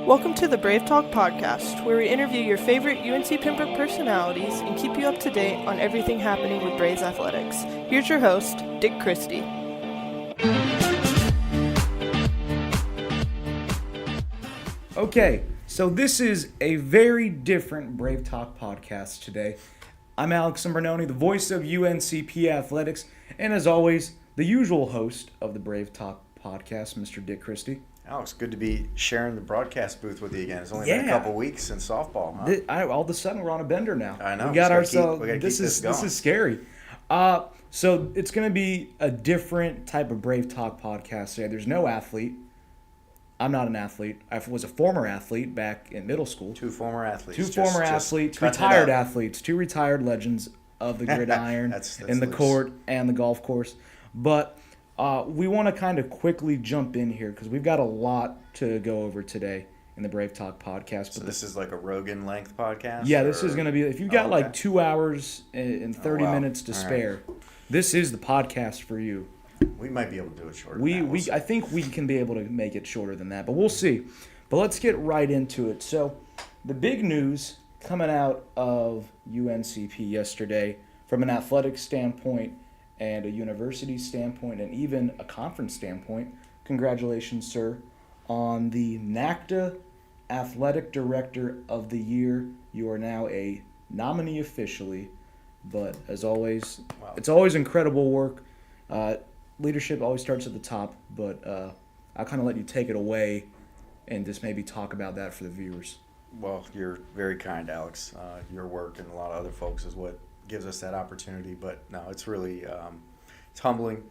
Welcome to the Bravetalk podcast, where we interview your favorite UNC Pembroke personalities and keep you up to date on everything happening with Braves athletics. Here's your host, Dick Christy. Okay, so this is a very different Bravetalk podcast today. I'm Alex Inbornone, the voice of UNCP athletics, and as always, the usual host of the Bravetalk podcast, Mr. Dick Christy. Alex, good to be sharing the broadcast booth with you again. It's only been a couple weeks since softball, huh? All of a sudden, we're on a bender now. I know. We got ourselves. We gotta keep this going. This is scary. So it's going to be a different type of Bravetalk podcast today. There's no athlete. I'm not an athlete. I was a former athlete back in middle school. Two former athletes. Retired athletes, two retired legends of the gridiron in the court and the golf course. But we want to kind of quickly jump in here because we've got a lot to go over today in the Bravetalk podcast. So this is like a Rogan length podcast? Yeah, this is going to be, if you've got like 2 hours and 30 minutes to spare, this is the podcast for you. We might be able to do it shorter. I think we can be able to make it shorter than that, but we'll see. But let's get right into it. So the big news coming out of UNCP yesterday from an athletic standpoint and a university standpoint and even a conference standpoint, congratulations, sir, on the NACDA Athletic Director of the Year. You are now a nominee officially, but as always, It's always incredible work. Leadership always starts at the top, but I'll kind of let you take it away and just maybe talk about that for the viewers. Well, you're very kind, Alex. Your work and a lot of other folks is what gives us that opportunity. But no, it's really it's humbling.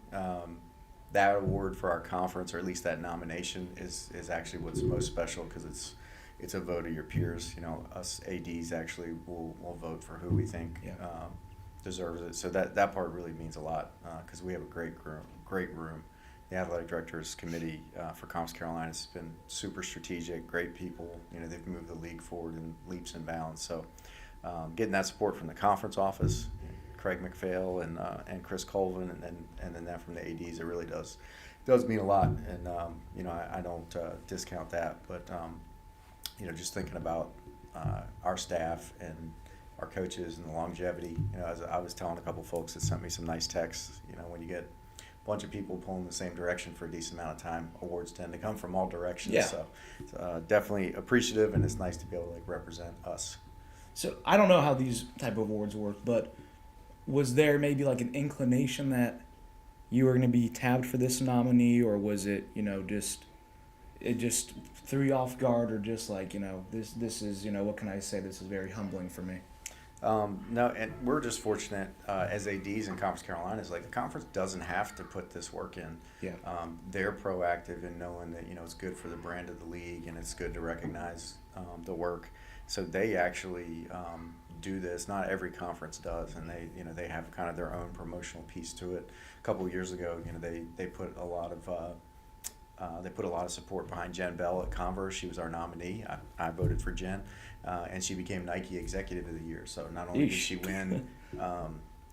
That award for our conference, or at least that nomination, is actually what's most special because it's a vote of your peers. You know, us ADs actually will vote for who we think deserves it. So that part really means a lot because we have a great room. The athletic directors committee for Commerce Carolina has been super strategic, great people. You know, they've moved the league forward in leaps and bounds. So getting that support from the conference office, Craig McPhail and Chris Colvin, and then that from the ADs, it really does mean a lot. And you know, I don't discount that, but you know, just thinking about our staff and our coaches and the longevity. You know, as I was telling a couple folks that sent me some nice texts, you know, when you get a bunch of people pulling in the same direction for a decent amount of time, awards tend to come from all directions. Yeah. So definitely appreciative, and it's nice to be able to represent us. So I don't know how these type of awards work, but was there maybe like an inclination that you were going to be tabbed for this nominee, or was it, you know, it just threw you off guard, or just like, you know, this is, you know, what can I say? This is very humbling for me. No, and we're just fortunate as ADs in Conference Carolina. Is like the conference doesn't have to put this work in. Yeah. They're proactive in knowing that, you know, it's good for the brand of the league and it's good to recognize the work. So they actually do this. Not every conference does, and they have kind of their own promotional piece to it. A couple of years ago, you know, they put a lot of support behind Jen Bell at Converse. She was our nominee. I voted for Jen, and she became Nike Executive of the Year. So not only did she win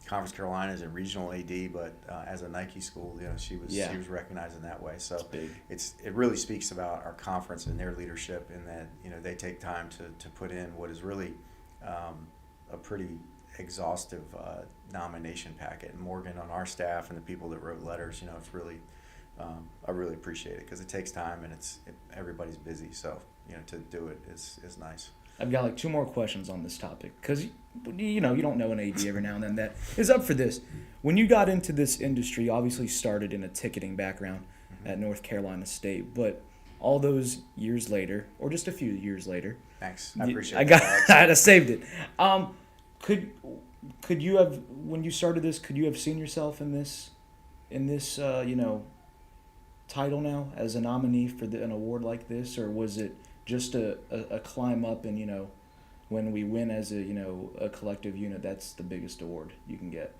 Conference Carolina's and regional AD, but as a Nike school, you know, she was recognized in that way. So it really speaks about our conference and their leadership, in that, you know, they take time to put in what is really a pretty exhaustive nomination packet. And Morgan on our staff and the people that wrote letters, you know, it's really I really appreciate it because it takes time and everybody's busy. So, you know, to do it is nice. I've got like 2 more questions on this topic because, you know, you don't know an AD every now and then that is up for this. When you got into this industry, you obviously started in a ticketing background at North Carolina State, but all those years later, or just a few years later. Thanks. I appreciate it. I saved it. Could you have, when you started this, could you have seen yourself in this you know, title now as a nominee for an award like this, or was it just a climb up, and, you know, when we win as a, you know, a collective unit, that's the biggest award you can get?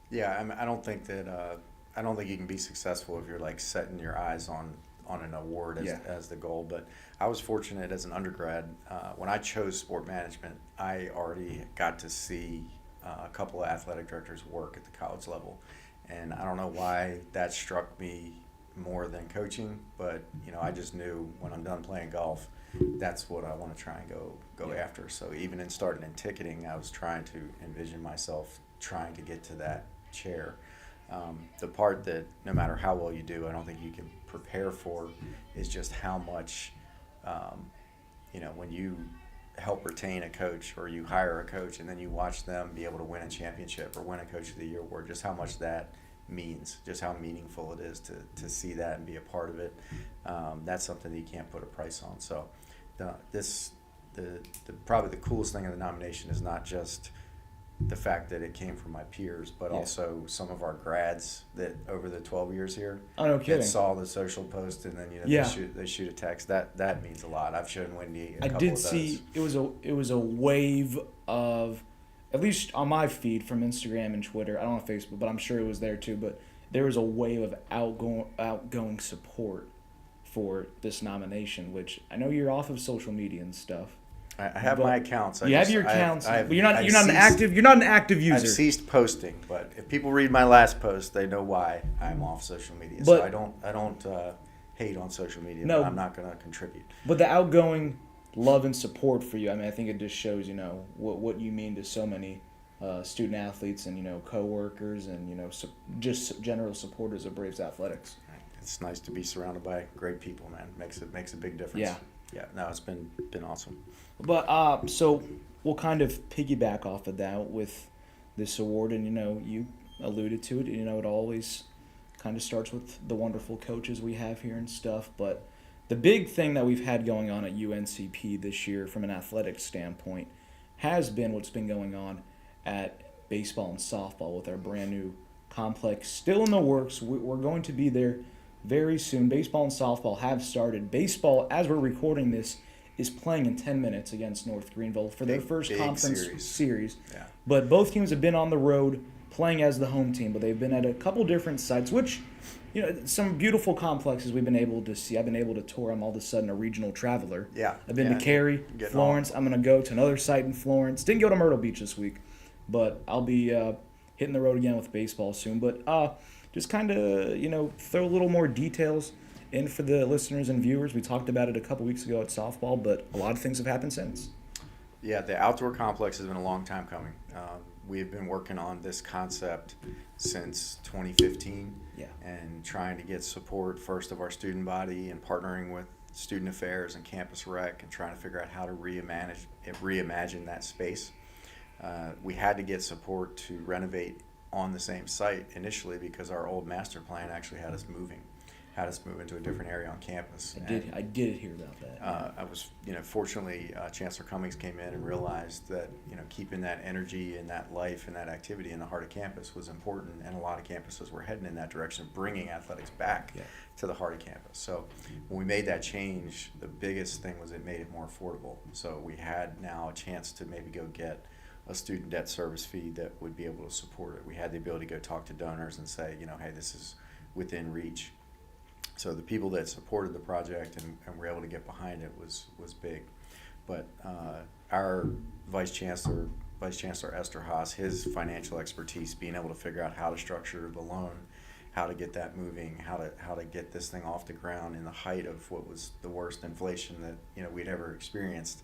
Yeah, I mean, I don't think you can be successful if you're like setting your eyes on an award as the goal. But I was fortunate as an undergrad. When I chose sport management, I already got to see a couple of athletic directors work at the college level, and I don't know why that struck me more than coaching, but I just knew when I'm done playing golf, that's what I want to try and go after. So even in starting in ticketing, I was trying to envision myself trying to get to that chair. The part that no matter how well you do, I don't think you can prepare for is just how much, when you help retain a coach or you hire a coach and then you watch them be able to win a championship or win a Coach of the Year award, just how much that means, just how meaningful it is to see that and be a part of it. That's something that you can't put a price on. So probably the coolest thing in the nomination is not just the fact that it came from my peers, but also some of our grads that over the 12 years here that saw the social post and then they shoot a text. That means a lot. I've shown Wendy a couple of those. I did see it was a wave of, at least on my feed from Instagram and Twitter. I don't have Facebook, but I'm sure it was there too. But there was a wave of outgoing support for this nomination, which I know you're off of social media and stuff. I have my accounts. You have your accounts. But you're not an active user. I've ceased posting, but if people read my last post, they know why I'm off social media. So I don't hate on social media. No, but I'm not going to contribute. But the outgoing love and support for you, I think it just shows what you mean to so many student athletes and coworkers and just general supporters of Braves athletics. It's nice to be surrounded by great people, man. Makes a big difference. Yeah. No, it's been awesome. But so we'll kind of piggyback off of that with this award, and you alluded to it. It always kind of starts with the wonderful coaches we have here and stuff. But the big thing that we've had going on at UNCP this year, from an athletics standpoint, has been what's been going on at baseball and softball with our brand new complex still in the works. We're going to be there very soon. Baseball and softball have started. Baseball, as we're recording this, is playing in 10 minutes against North Greenville for their first conference series. Yeah. But both teams have been on the road playing as the home team, but they've been at a couple different sites, which, some beautiful complexes we've been able to see. I've been able to tour. I'm all of a sudden a regional traveler. Yeah. I've been to Cary, Florence. I'm going to go to another site in Florence. Didn't go to Myrtle Beach this week, but I'll be hitting the road again with baseball soon. But just kind of, throw a little more details in for the listeners and viewers. We talked about it a couple weeks ago at softball, but a lot of things have happened since. Yeah, the outdoor complex has been a long time coming. We've been working on this concept since 2015 and trying to get support first of our student body and partnering with student affairs and campus rec and trying to figure out how to reimagine that space. We had to get support to renovate on the same site initially because our old master plan actually had us move into a different area on campus. I did hear about that. I was, fortunately, Chancellor Cummings came in and realized that, keeping that energy and that life and that activity in the heart of campus was important, and a lot of campuses were heading in that direction, bringing athletics back to the heart of campus. So when we made that change, the biggest thing was it made it more affordable. So we had now a chance to maybe go get a student debt service fee that would be able to support it. We had the ability to go talk to donors and say, hey, this is within reach. So the people that supported the project and were able to get behind it was big. But our Vice Chancellor Esther Haas, his financial expertise, being able to figure out how to structure the loan, how to get that moving, how to get this thing off the ground in the height of what was the worst inflation that we'd ever experienced.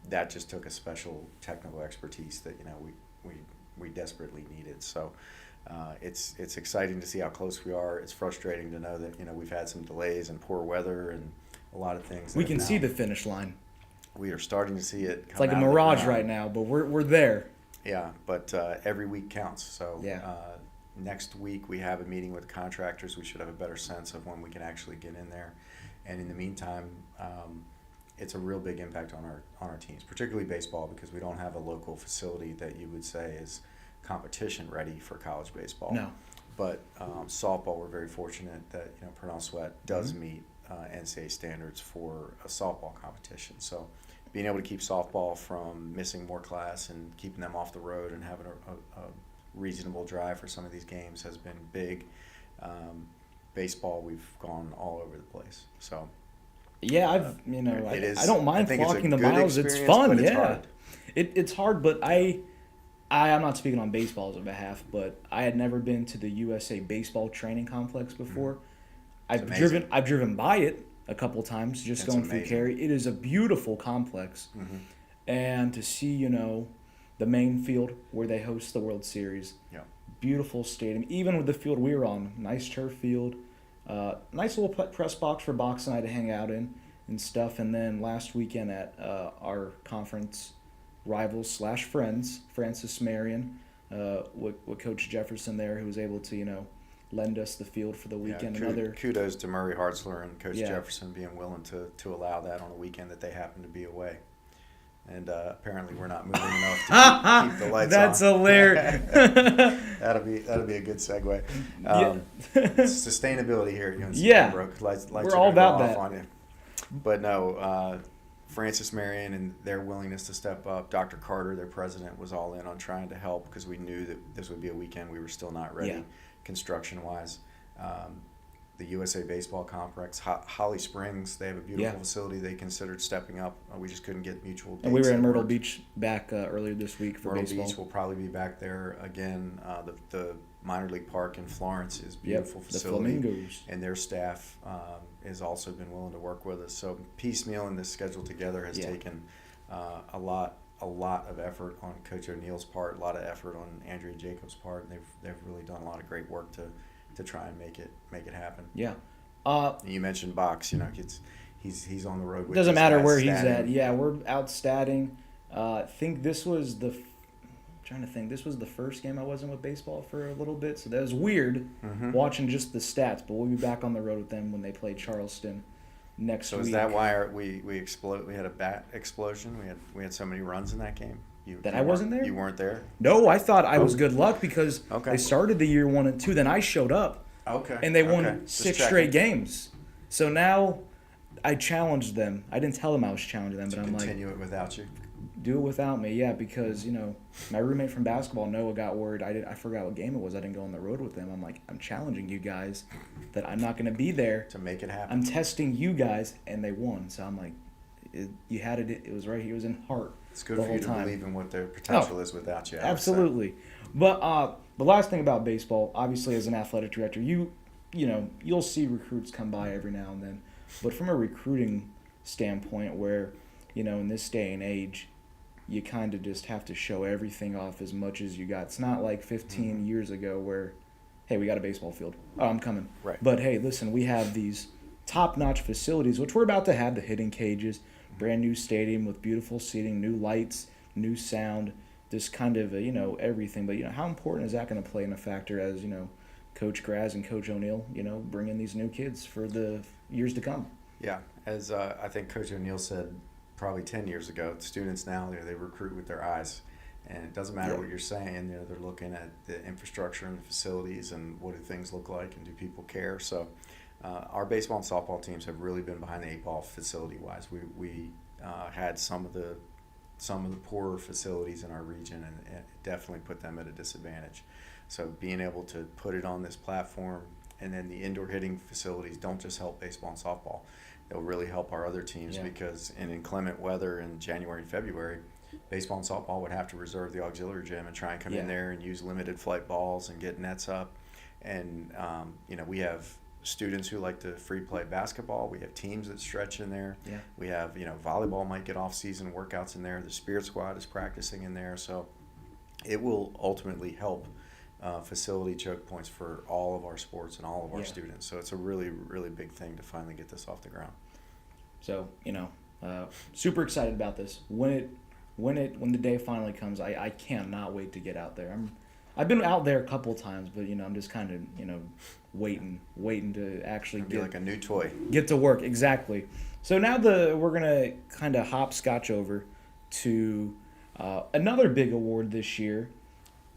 That just took a special technical expertise that we desperately needed. So it's exciting to see how close we are. It's frustrating to know that we've had some delays and poor weather and a lot of things. We can see the finish line. We are starting to see it. It's like a mirage right now, but we're there. Yeah, but every week counts. So next week we have a meeting with contractors. We should have a better sense of when we can actually get in there. And in the meantime, it's a real big impact on our teams, particularly baseball, because we don't have a local facility that you would say is competition ready for college baseball. No. But softball, we're very fortunate that Purnell Sweat does meet NCAA standards for a softball competition. So being able to keep softball from missing more class and keeping them off the road and having a reasonable drive for some of these games has been big. Baseball, we've gone all over the place. So. Yeah, I don't mind clocking the miles. It's fun, it's hard. It's hard, but I'm not speaking on baseball's behalf, but I had never been to the USA Baseball Training Complex before. I've driven by it a couple times, just going through Cary. It is a beautiful complex, and to see the main field where they host the World Series, beautiful stadium. Even with the field we were on, nice turf field, nice little press box for Box and I to hang out in and stuff. And then last weekend at our conference rivals / friends, Francis Marion, with Coach Jefferson there, who was able to lend us the field for the weekend. Kudos to Murray Hartzler and Coach Jefferson being willing to allow that on a weekend that they happen to be away. And apparently we're not moving enough to keep the lights That's on. That's hilarious. That'll be a good segue. Sustainability here at UNCP. Yeah, lights we're all about that. On you. But no, Francis Marion and their willingness to step up. Dr. Carter, their president, was all in on trying to help because we knew that this would be a weekend we were still not ready construction-wise. The USA Baseball Complex, Holly Springs, they have a beautiful facility they considered stepping up. We just couldn't get mutual dates. And we were in Myrtle Beach back earlier this week for baseball. Myrtle Beach will probably be back there again. The minor league park in Florence is a beautiful facility. The Flamingos. And their staff has also been willing to work with us. So piecemealing this schedule together has taken a lot of effort on Coach O'Neill's part, a lot of effort on Andrea Jacobs' part. They've really done a lot of great work to try and make it happen. Yeah. You mentioned Box. He's on the road with. Doesn't matter where he's at. Yeah, we're out statting. I think this was the first game I wasn't with baseball for a little bit, so that was weird watching just the stats. But we'll be back on the road with them when they play Charleston next week. So is that why we had a bat explosion? We had so many runs in that game. I wasn't there? You weren't there? No, I thought I was good luck because they started the year 1-2. Then I showed up. Okay. And they won 6 straight games. So now I challenged them. I didn't tell them I was challenging them, but I'm like, continue it without you. Do it without me, yeah, because my roommate from basketball, Noah, got worried. I forgot what game it was. I didn't go on the road with them. I'm like, I'm challenging you guys that I'm not going to be there to make it happen. I'm testing you guys, and they won. So I'm like, you had it. It was right here. It was in heart. It's good for you to believe in what their potential is without you. Absolutely. But the last thing about baseball, obviously, as an athletic director, you'll see recruits come by every now and then. But from a recruiting standpoint, where in this day and age, you kind of just have to show everything off as much as you got. It's not like 15 years ago where, hey, we got a baseball field. Oh, I'm coming. Right. But hey, listen, we have these top-notch facilities, which we're about to have, the hitting cages, brand new stadium with beautiful seating, new lights, new sound, this kind of everything. But how important is that going to play in a factor as Coach Graz and Coach O'Neill bring in these new kids for the years to come? Yeah, as I think Coach O'Neill said probably 10 years ago, students now they recruit with their eyes, and it doesn't matter what you're saying. They're looking at the infrastructure and the facilities and what do things look like and do people care. So our baseball and softball teams have really been behind the 8 ball facility wise. We had some of the poorer facilities in our region, and it definitely put them at a disadvantage. So being able to put it on this platform, and then the indoor hitting facilities don't just help baseball and softball. They'll really help our other teams because in inclement weather in January and February, baseball and softball would have to reserve the auxiliary gym and try and come in there and use limited flight balls and get nets up. And, we have students who like to free play basketball. We have teams that stretch in there. Yeah. We have, volleyball might get off-season workouts in there. The Spirit Squad is practicing in there. So it will ultimately help facility choke points for all of our sports and all of our students. So it's a really, really big thing to finally get this off the ground. So, super excited about this. When the day finally comes, I cannot wait to get out there. I've been out there a couple of times, but I'm just kind of waiting to actually be like a new toy. Get to work, exactly. So now we're gonna kind of hopscotch over to another big award this year,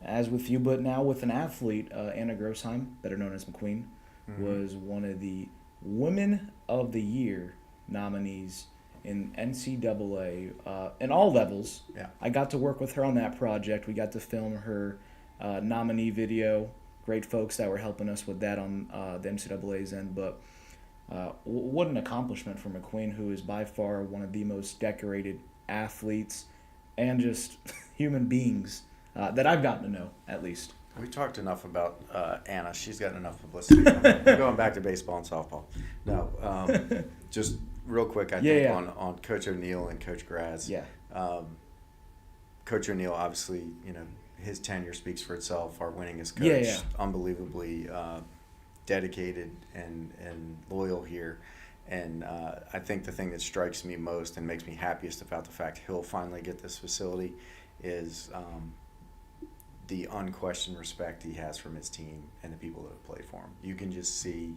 as with you, but now with an athlete. Anna Grossheim, better known as McQueen, was one of the Women of the Year nominees in NCAA in all levels. Yeah. I got to work with her on that project. We got to film her nominee video. Great folks that were helping us with that on the NCAA's end. But what an accomplishment for McQueen, who is by far one of the most decorated athletes and just human beings that I've gotten to know, at least. We talked enough about Anna. She's got enough publicity. We're going back to baseball and softball. No, just real quick, I think on Coach O'Neill and Coach Graz. Yeah. Coach O'Neill, obviously, his tenure speaks for itself. Our winningest coach, unbelievably dedicated and loyal here. And I think the thing that strikes me most and makes me happiest about the fact he'll finally get this facility is the unquestioned respect he has from his team and the people that have played for him. You can just see,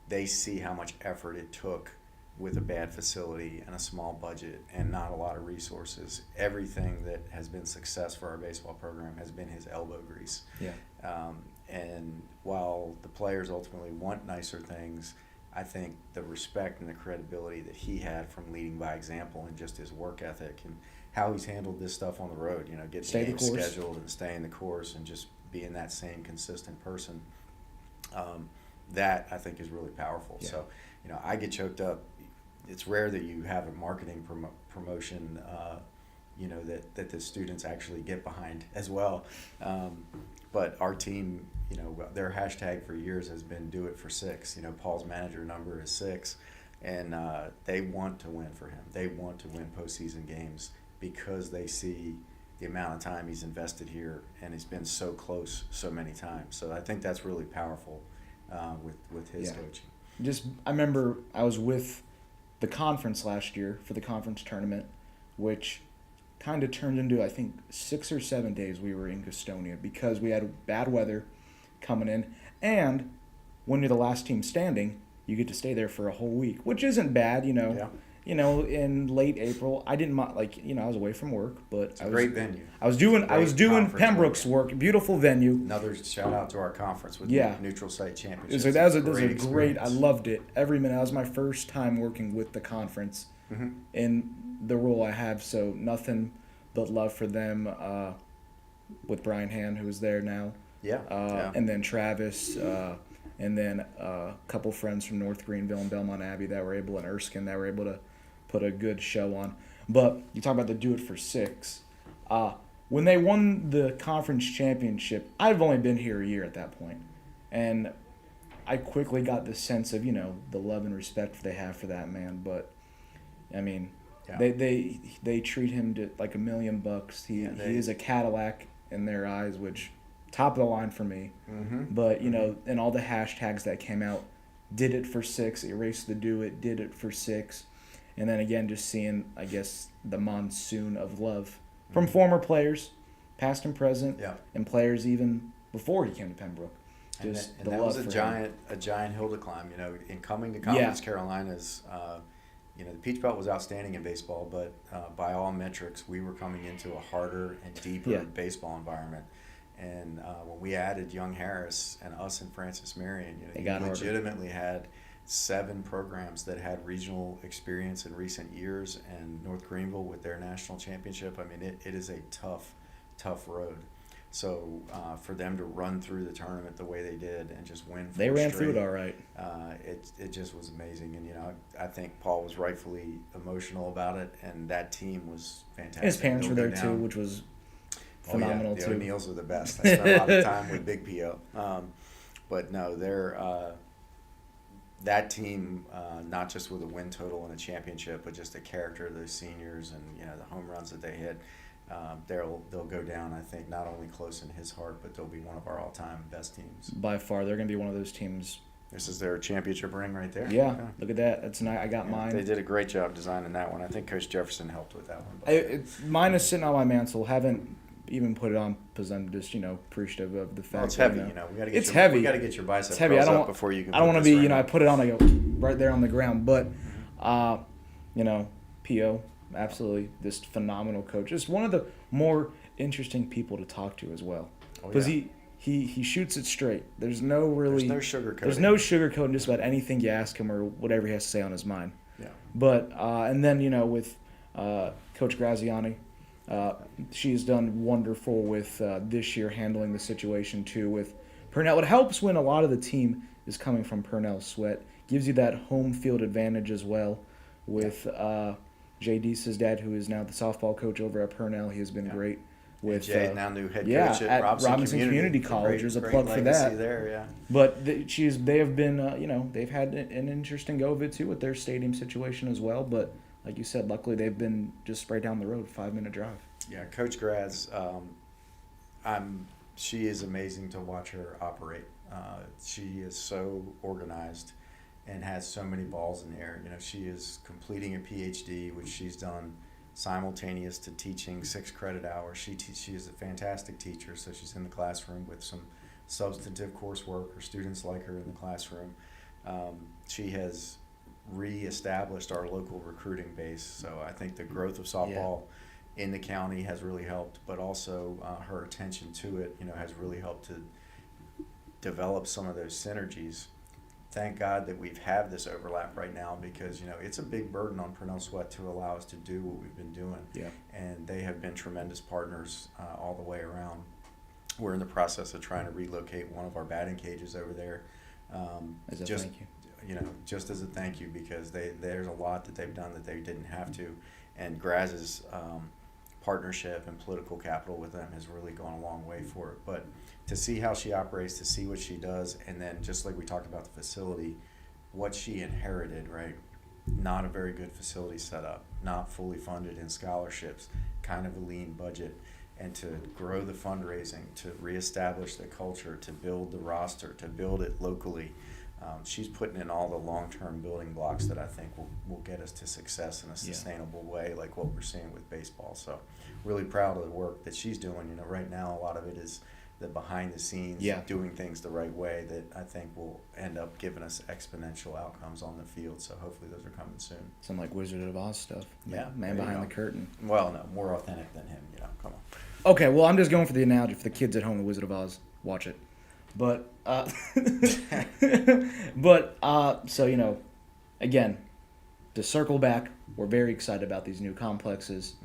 they see how much effort it took with a bad facility and a small budget and not a lot of resources. Everything that has been success for our baseball program has been his elbow grease. Yeah. And while the players ultimately want nicer things, I think the respect and the credibility that he had from leading by example and just his work ethic and how he's handled this stuff on the road, getting games scheduled and staying the course and just being that same consistent person, that I think is really powerful. Yeah. So, I get choked up. It's rare that you have a marketing promotion, that the students actually get behind as well. But our team, their hashtag for years has been "Do It for 6." Paul's manager number is 6, and they want to win for him. They want to win postseason games because they see the amount of time he's invested here, and he's been so close so many times. So I think that's really powerful with his coaching. I remember I was with the conference last year for the conference tournament, which kind of turned into, I think, 6 or 7 days we were in Gastonia because we had bad weather coming in. And when you're the last team standing, you get to stay there for a whole week, which isn't bad, Yeah. In late April, I didn't mind, I was away from work, but it's a great venue. I was doing Pembroke's work, beautiful venue. Another shout out to our conference with the neutral site championships. That was a great. I loved it every minute. That was my first time working with the conference in the role I have. So nothing but love for them. With Brian Hand, who's there now. And then Travis. And then a couple friends from North Greenville and Belmont Abbey and Erskine that were able to put a good show on. But you talk about the Do It for 6. When they won the conference championship, I've only been here a year at that point. And I quickly got the sense of, the love and respect they have for that man. But, they treat him to like $1 million. He is a Cadillac in their eyes, which... top of the line for me. But, and all the hashtags that came out, did it for 6, erased the do it, did it for 6. And then again, just seeing, I guess, the monsoon of love from former players, past and present, and players even before he came to Pembroke. Just and that was a giant hill to climb. In coming to Conference Carolinas, the Peach Belt was outstanding in baseball, but by all metrics, we were coming into a harder and deeper baseball environment. And when we added Young Harris and us and Francis Marion, you legitimately had 7 programs that had regional experience in recent years, and North Greenville with their national championship. It is a tough road. So for them to run through the tournament the way they did and just win 4 straight, they ran through it all right. It just was amazing. And, I think Paul was rightfully emotional about it, and that team was fantastic. His parents were there too, which was phenomenal the too. O'Neills are the best. I spent a lot of time with Big P.O. But no, they're that team, not just with a win total and a championship, but just the character of those seniors and the home runs that they hit. They'll go down, I think, not only close in his heart, but they'll be one of our all-time best teams. By far, they're going to be one of those teams. This is their championship ring right there. Yeah. Look at that. That's nice. I got mine. They did a great job designing that one. I think Coach Jefferson helped with that one. Mine is sitting on my mantle. Haven't even put it on because I'm just appreciative of the fact. It's heavy. We got to get heavy. We got to get your bicep heavy. curls up before you can. I don't want to be. I put it on. I go right there on the ground. But, P.O. absolutely just phenomenal coach. Just one of the more interesting people to talk to as well. Because he shoots it straight. There's no sugarcoating. There's no sugarcoating just about anything you ask him or whatever he has to say on his mind. Yeah. But and then with Coach Graziani. She's done wonderful with this year handling the situation too with Purnell. It helps when a lot of the team is coming from Purnell Sweat. Gives you that home field advantage as well with Jay Deese's dad, who is now the softball coach over at Purnell. He has been great with Jay, now new head yeah, coach at Robinson Community College. Great, There's a great plug for legacy that. there, yeah. But they have been, they've had an interesting go of it too with their stadium situation as well. But like you said, luckily they've been just right down the road, 5-minute drive. Yeah, Coach Graz, she is amazing to watch her operate. She is so organized and has so many balls in the air. You know, she is completing a PhD, which she's done simultaneous to teaching 6 credit hours. She is a fantastic teacher, so she's in the classroom with some substantive coursework. Her students like her in the classroom. She has reestablished our local recruiting base, so I think the growth of softball in the county has really helped, but also her attention to it, has really helped to develop some of those synergies. Thank God that we've had this overlap right now, because it's a big burden on Purnell Sweat to allow us to do what we've been doing. Yeah. And they have been tremendous partners all the way around. We're in the process of trying to relocate one of our batting cages over there. As a thank you. Just as a thank you, because there's a lot that they've done that they didn't have to, and Graz's partnership and political capital with them has really gone a long way for it. But to see how she operates, to see what she does, and then just like we talked about the facility, what she inherited, right? Not a very good facility setup, not fully funded in scholarships, kind of a lean budget, and to grow the fundraising, to reestablish the culture, to build the roster, to build it locally. She's putting in all the long-term building blocks that I think will get us to success in a sustainable way, like what we're seeing with baseball. So really proud of the work that she's doing. Right now a lot of it is the behind the scenes, doing things the right way, that I think will end up giving us exponential outcomes on the field. So hopefully those are coming soon. Some like Wizard of Oz stuff. Yeah. Man behind the curtain. Well, no, more authentic than him, come on. Okay, well, I'm just going for the analogy for the kids at home, the Wizard of Oz. Watch it. But, so, again, to circle back, we're very excited about these new complexes.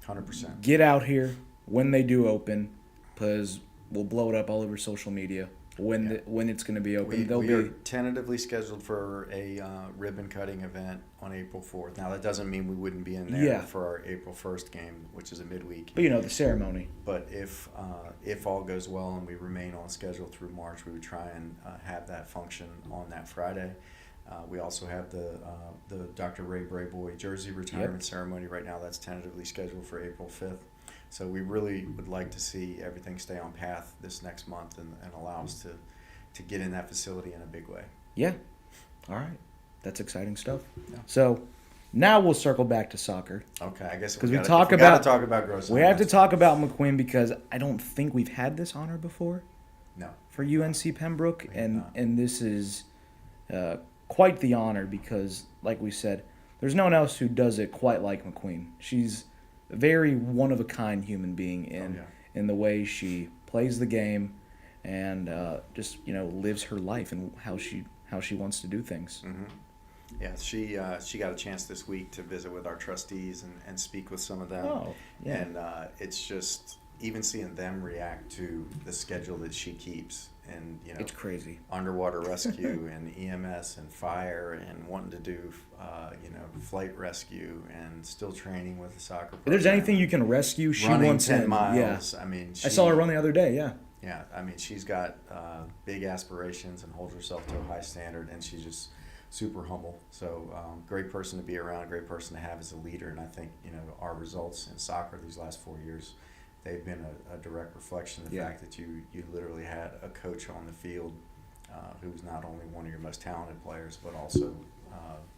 100%. Get out here when they do open, because we'll blow it up all over social media when it's going to be open. We are tentatively scheduled for a ribbon cutting event on April 4th. Now, that doesn't mean we wouldn't be in there for our April 1st game, which is a midweek. But, the ceremony. But if all goes well and we remain on schedule through March, we would try and have that function on that Friday. We also have the Dr. Ray Brayboy jersey retirement ceremony right now. That's tentatively scheduled for April 5th. So we really would like to see everything stay on path this next month and allow us to get in that facility in a big way. Yeah. All right. That's exciting stuff. Yeah. So now we'll circle back to soccer. Okay, I guess because we gotta talk about Gross. We have to talk about McQueen, because I don't think we've had this honor before. No. For UNC Pembroke, and this is quite the honor, because, like we said, there's no one else who does it quite like McQueen. She's a very one-of-a-kind human being in the way she plays the game and just lives her life and how she wants to do things. Mm-hmm. Yeah, she got a chance this week to visit with our trustees and speak with some of them. Oh, yeah. And it's just even seeing them react to the schedule that she keeps, and it's crazy. Underwater rescue and EMS and fire, and wanting to do flight rescue, and still training with the soccer program. If there's anything you can rescue, she wants 10 in. miles. Yeah. I mean, I saw her run the other day. Yeah. Yeah, I mean, she's got big aspirations and holds herself to a high standard, and she's just super humble. So great person to be around, great person to have as a leader. And I think our results in soccer these last 4 years, they've been a direct reflection of the fact that you literally had a coach on the field who was not only one of your most talented players, but also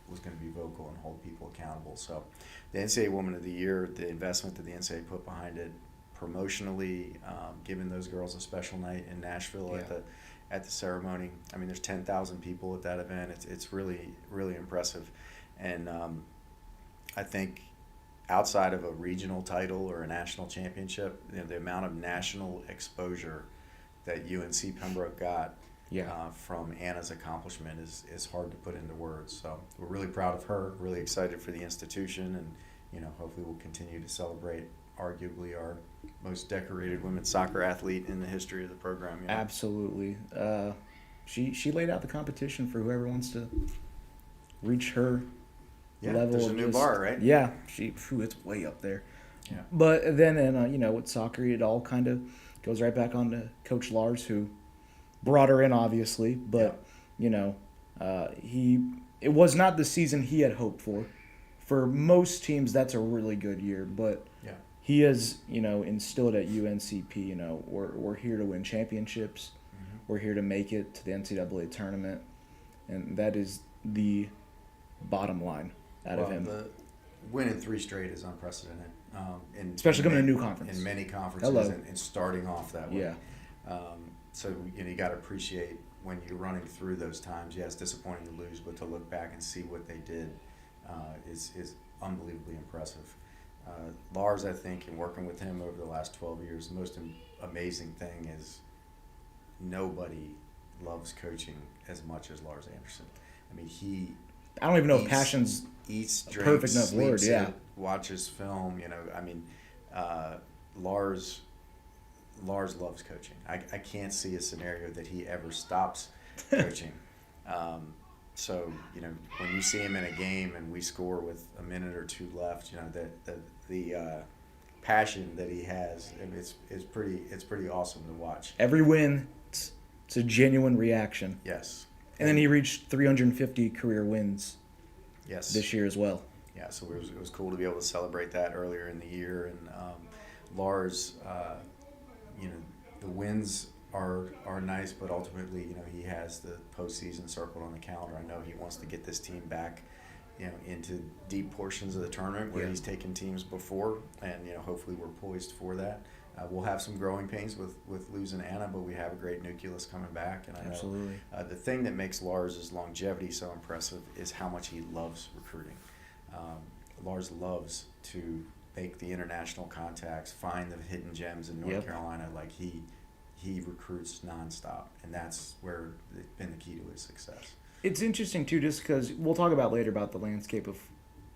was going to be vocal and hold people accountable. So the NCAA Woman of the Year, the investment that the NCAA put behind it, promotionally, giving those girls a special night in Nashville at the ceremony. I mean, there's 10,000 people at that event. It's really, really impressive. And I think outside of a regional title or a national championship, the amount of national exposure that UNC Pembroke got from Anna's accomplishment is hard to put into words. So we're really proud of her, really excited for the institution, and hopefully we'll continue to celebrate arguably our most decorated women's soccer athlete in the history of the program. Absolutely. She laid out the competition for whoever wants to reach her level. There's a new bar, right? Yeah, it's way up there. Yeah. But then, with soccer, it all kind of goes right back on to Coach Lars, who brought her in, obviously. But, it was not the season he had hoped for. For most teams, that's a really good year. But Yeah. he has, instilled at UNCP, we're here to win championships. Mm-hmm. We're here to make it to the NCAA tournament. And that is the bottom line out of him. The winning 3 straight is unprecedented. Especially coming to a new conference. In many conferences. Hello. And starting off that way. Yeah. So you got to appreciate when you're running through those times. Yeah, it's disappointing to lose, but to look back and see what they did is unbelievably impressive. Lars, I think, in working with him over the last 12 years, the most amazing thing is nobody loves coaching as much as Lars Anderson. I mean, I don't even know if passion's eats, a drinks, perfect enough word, sleeps yeah. it, watches film. Lars loves coaching. I can't see a scenario that he ever stops coaching. So when you see him in a game and we score with a minute or 2 left, the passion that he has, it's pretty awesome to watch. Every win, it's a genuine reaction. Yes. And then he reached 350 career wins Yes. this year as well. Yeah, so it was cool to be able to celebrate that earlier in the year. And Lars, the wins are nice, but ultimately, he has the postseason circled on the calendar. I know he wants to get this team back, into deep portions of the tournament where he's taken teams before, and hopefully we're poised for that. We'll have some growing pains with losing Anna, but we have a great nucleus coming back. And I know Absolutely. The thing that makes Lars' longevity so impressive is how much he loves recruiting. Lars loves to make the international contacts, find the hidden gems in North Carolina. Like he recruits nonstop, and that's where it's been the key to his success. It's interesting, too, just because we'll talk about later about the landscape of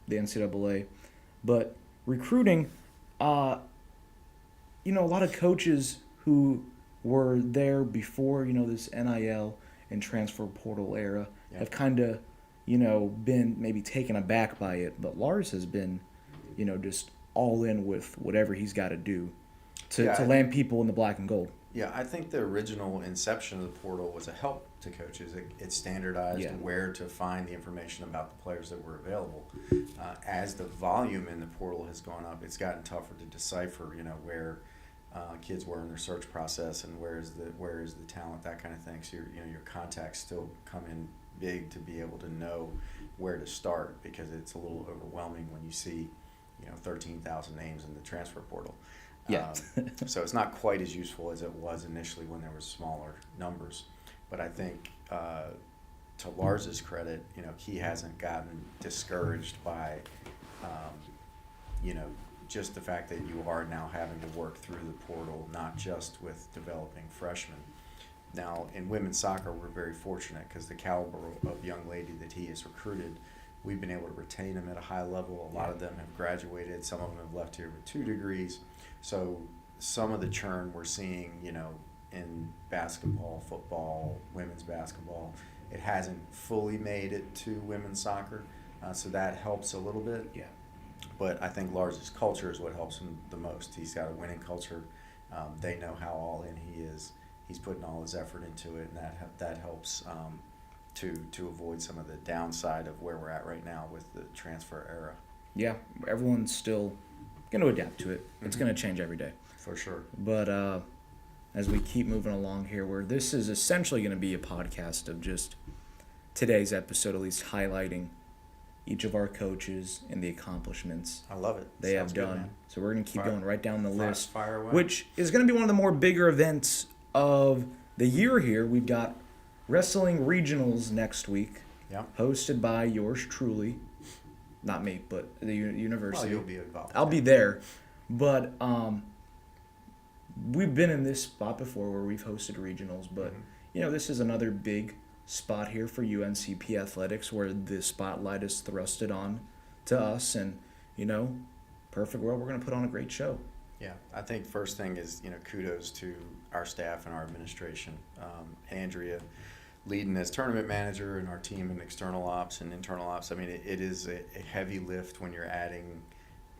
the NCAA, but recruiting, a lot of coaches who were there before, this NIL and transfer portal era have kind of, been maybe taken aback by it. But Lars has been, just all in with whatever he's got to do to land people in the black and gold. Yeah, I think the original inception of the portal was a help to coaches. It standardized where to find the information about the players that were available. As the volume in the portal has gone up, it's gotten tougher to decipher, where kids were in their search process and where is the talent, that kind of thing. So your contacts still come in big to be able to know where to start, because it's a little overwhelming when you see 13,000 names in the transfer portal. Yeah. So it's not quite as useful as it was initially when there were smaller numbers. But I think to Lars's credit, he hasn't gotten discouraged by just the fact that you are now having to work through the portal, not just with developing freshmen. Now, in women's soccer, we're very fortunate because the caliber of young lady that he has recruited, we've been able to retain them at a high level. A lot of them have graduated. Some of them have left here with 2 degrees. So some of the churn we're seeing, in basketball, football, women's basketball, it hasn't fully made it to women's soccer. So that helps a little bit. Yeah. But I think Lars's culture is what helps him the most. He's got a winning culture. They know how all in he is. He's putting all his effort into it, and that helps to avoid some of the downside of where we're at right now with the transfer era. Yeah, everyone's still going to adapt to it. It's going to change every day. For sure. But as we keep moving along here, where this is essentially going to be a podcast of just today's episode, at least highlighting each of our coaches and the accomplishments I love it. they Sounds have good, done. man. So we're going to keep going right down the list, Fire away. which is going to be one of the more bigger events of the year here. We've got wrestling regionals next week, hosted by yours truly. Not me, but the university. Well, you'll be involved. I'll be there. But we've been in this spot before where we've hosted regionals, but this is another big spot here for UNCP athletics where the spotlight is thrusted on to us, and perfect world, we're going to put on a great show. Yeah, I think first thing is kudos to our staff and our administration. Andrea leading as tournament manager, and our team in external ops and internal ops. I mean, it is a heavy lift when you're adding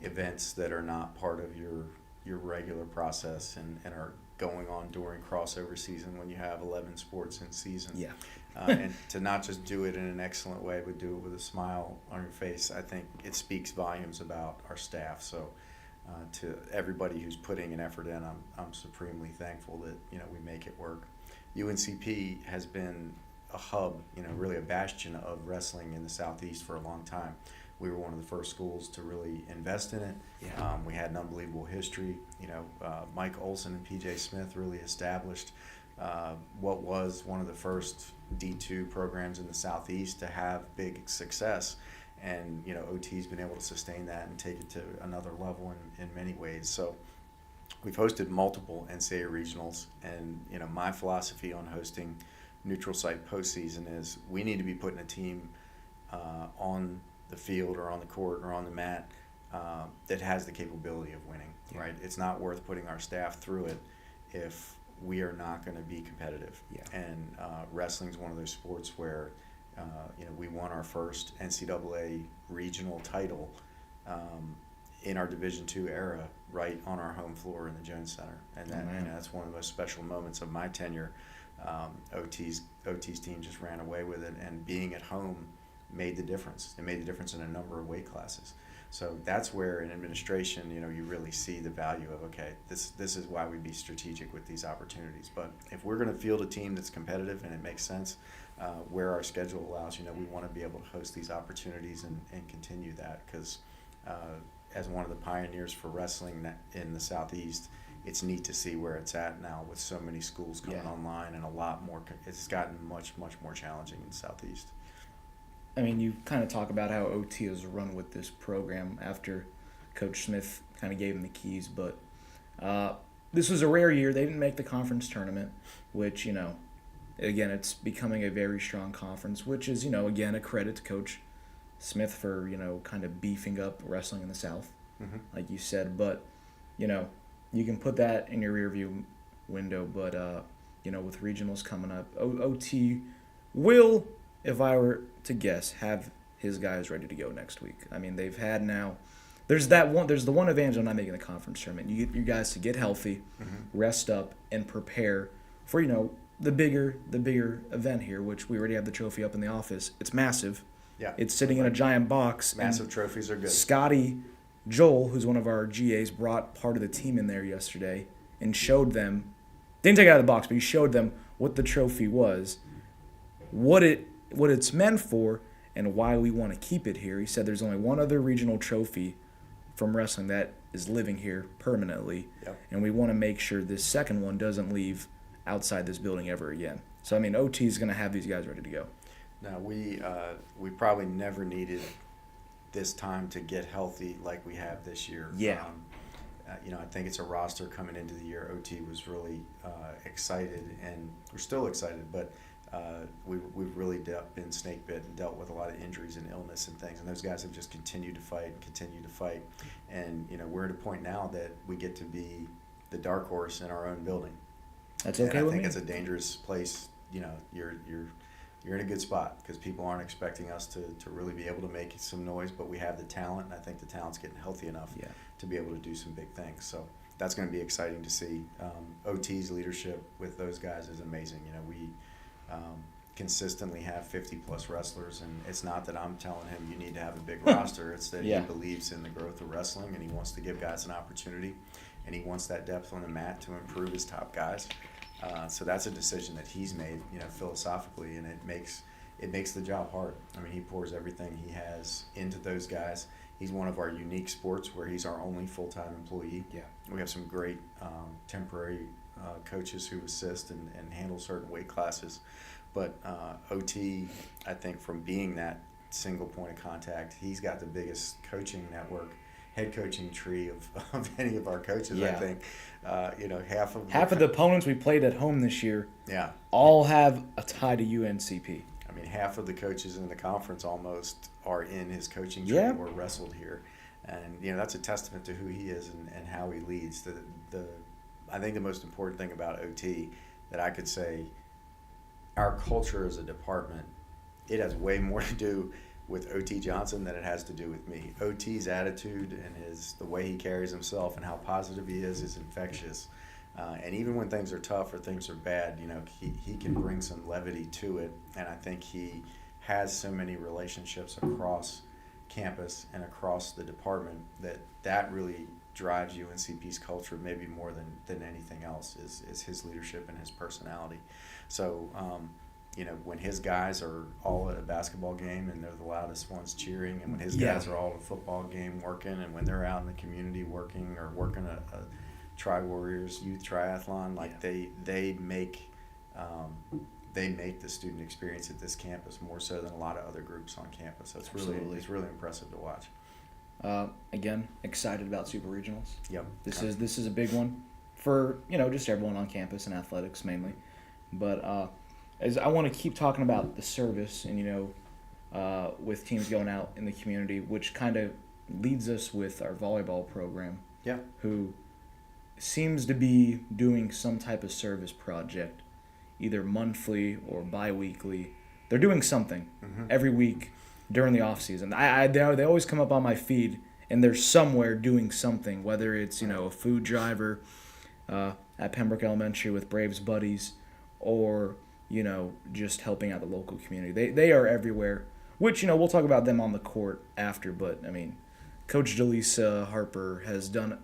events that are not part of your regular process and are going on during crossover season when you have 11 sports in season. Yeah. And to not just do it in an excellent way, but do it with a smile on your face, I think it speaks volumes about our staff. So to everybody who's putting an effort in, I'm supremely thankful that, we make it work. UNCP has been a hub, really a bastion of wrestling in the Southeast for a long time. We were one of the first schools to really invest in it. Yeah. We had an unbelievable history. Mike Olson and PJ Smith really established what was one of the first D2 programs in the Southeast to have big success. And, OT's been able to sustain that and take it to another level in many ways. So we've hosted multiple NCAA regionals. And, my philosophy on hosting neutral site postseason is we need to be putting a team on the field or on the court or on the mat that has the capability of winning, right? It's not worth putting our staff through it if we are not going to be competitive. Yeah. And wrestling is one of those sports where, we won our first NCAA regional title in our Division II era right on our home floor in the Jones Center. And that's one of the most special moments of my tenure. OT's team just ran away with it, and being at home made the difference. It made the difference in a number of weight classes. So that's where in administration, you really see the value of, okay, this is why we be strategic with these opportunities. But if we're going to field a team that's competitive and it makes sense, where our schedule allows, we want to be able to host these opportunities and continue that, because as one of the pioneers for wrestling in the Southeast, it's neat to see where it's at now with so many schools coming online and a lot more. It's gotten much, much more challenging in the Southeast. I mean, you kind of talk about how OT has run with this program after Coach Smith kind of gave him the keys, but this was a rare year. They didn't make the conference tournament, which, again, it's becoming a very strong conference, which is, again, a credit to Coach Smith for, kind of beefing up wrestling in the South, like you said. But, you can put that in your rearview window, but, with regionals coming up, OT will, if I were to guess, have his guys ready to go next week. I mean, they've had now. There's the one advantage of not making the conference tournament. You get your guys to get healthy, rest up, and prepare for the bigger event here, which we already have the trophy up in the office. It's massive. Yeah. It's sitting in a giant box. Massive trophies are good. Scotty Joel, who's one of our GAs, brought part of the team in there yesterday and showed them. Didn't take it out of the box, but he showed them what the trophy was, what it's meant for, and why we want to keep it here. He said there's only one other regional trophy from wrestling that is living here permanently, and we want to make sure this second one doesn't leave outside this building ever again. So, I mean, OT is going to have these guys ready to go. Now, we probably never needed this time to get healthy like we have this year. Yeah. I think it's a roster coming into the year. OT was really excited, and we're still excited, but we've really been snake bit and dealt with a lot of injuries and illness and things, and those guys have just continued to fight. And, we're at a point now that we get to be the dark horse in our own building. That's okay and with I think me. it's a dangerous place. You're in a good spot because people aren't expecting us to really be able to make some noise, but we have the talent, and I think the talent's getting healthy enough to be able to do some big things. So that's going to be exciting to see. OT's leadership with those guys is amazing. We consistently have 50-plus wrestlers, and it's not that I'm telling him you need to have a big roster. It's that he believes in the growth of wrestling, and he wants to give guys an opportunity, and he wants that depth on the mat to improve his top guys. So that's a decision that he's made, philosophically, and it makes the job hard. I mean, he pours everything he has into those guys. He's one of our unique sports where he's our only full-time employee. Yeah. We have some great temporary coaches who assist and handle certain weight classes. But OT, I think from being that single point of contact, he's got the biggest coaching network, head coaching tree of any of our coaches, I think. Half of the opponents we played at home this year all have a tie to UNCP. I mean, half of the coaches in the conference almost are in his coaching tree or wrestled here. And, that's a testament to who he is and how he leads. I think the most important thing about OT that I could say, our culture as a department, it has way more to do with O.T. Johnson than it has to do with me. O.T.'s attitude and the way he carries himself and how positive he is infectious. And even when things are tough or things are bad, he can bring some levity to it. And I think he has so many relationships across campus and across the department that really drives UNCP's culture maybe more than anything else is his leadership and his personality. So, when his guys are all at a basketball game and they're the loudest ones cheering, and when his guys are all at a football game working, and when they're out in the community working a Tri-Warriors youth triathlon, they make the student experience at this campus more so than a lot of other groups on campus. So it's really impressive to watch. Again, excited about Super Regionals. Yep. This is a big one for just everyone on campus and athletics mainly. But as I want to keep talking about the service and with teams going out in the community, which kind of leads us with our volleyball program. Yeah. Who seems to be doing some type of service project, either monthly or bi-weekly. They're doing something every week during the off season. They always come up on my feed, and they're somewhere doing something, whether it's a food driver at Pembroke Elementary with Braves buddies, or just helping out the local community. They are everywhere, which we'll talk about them on the court after. But I mean, Coach Jaleesa Harper has done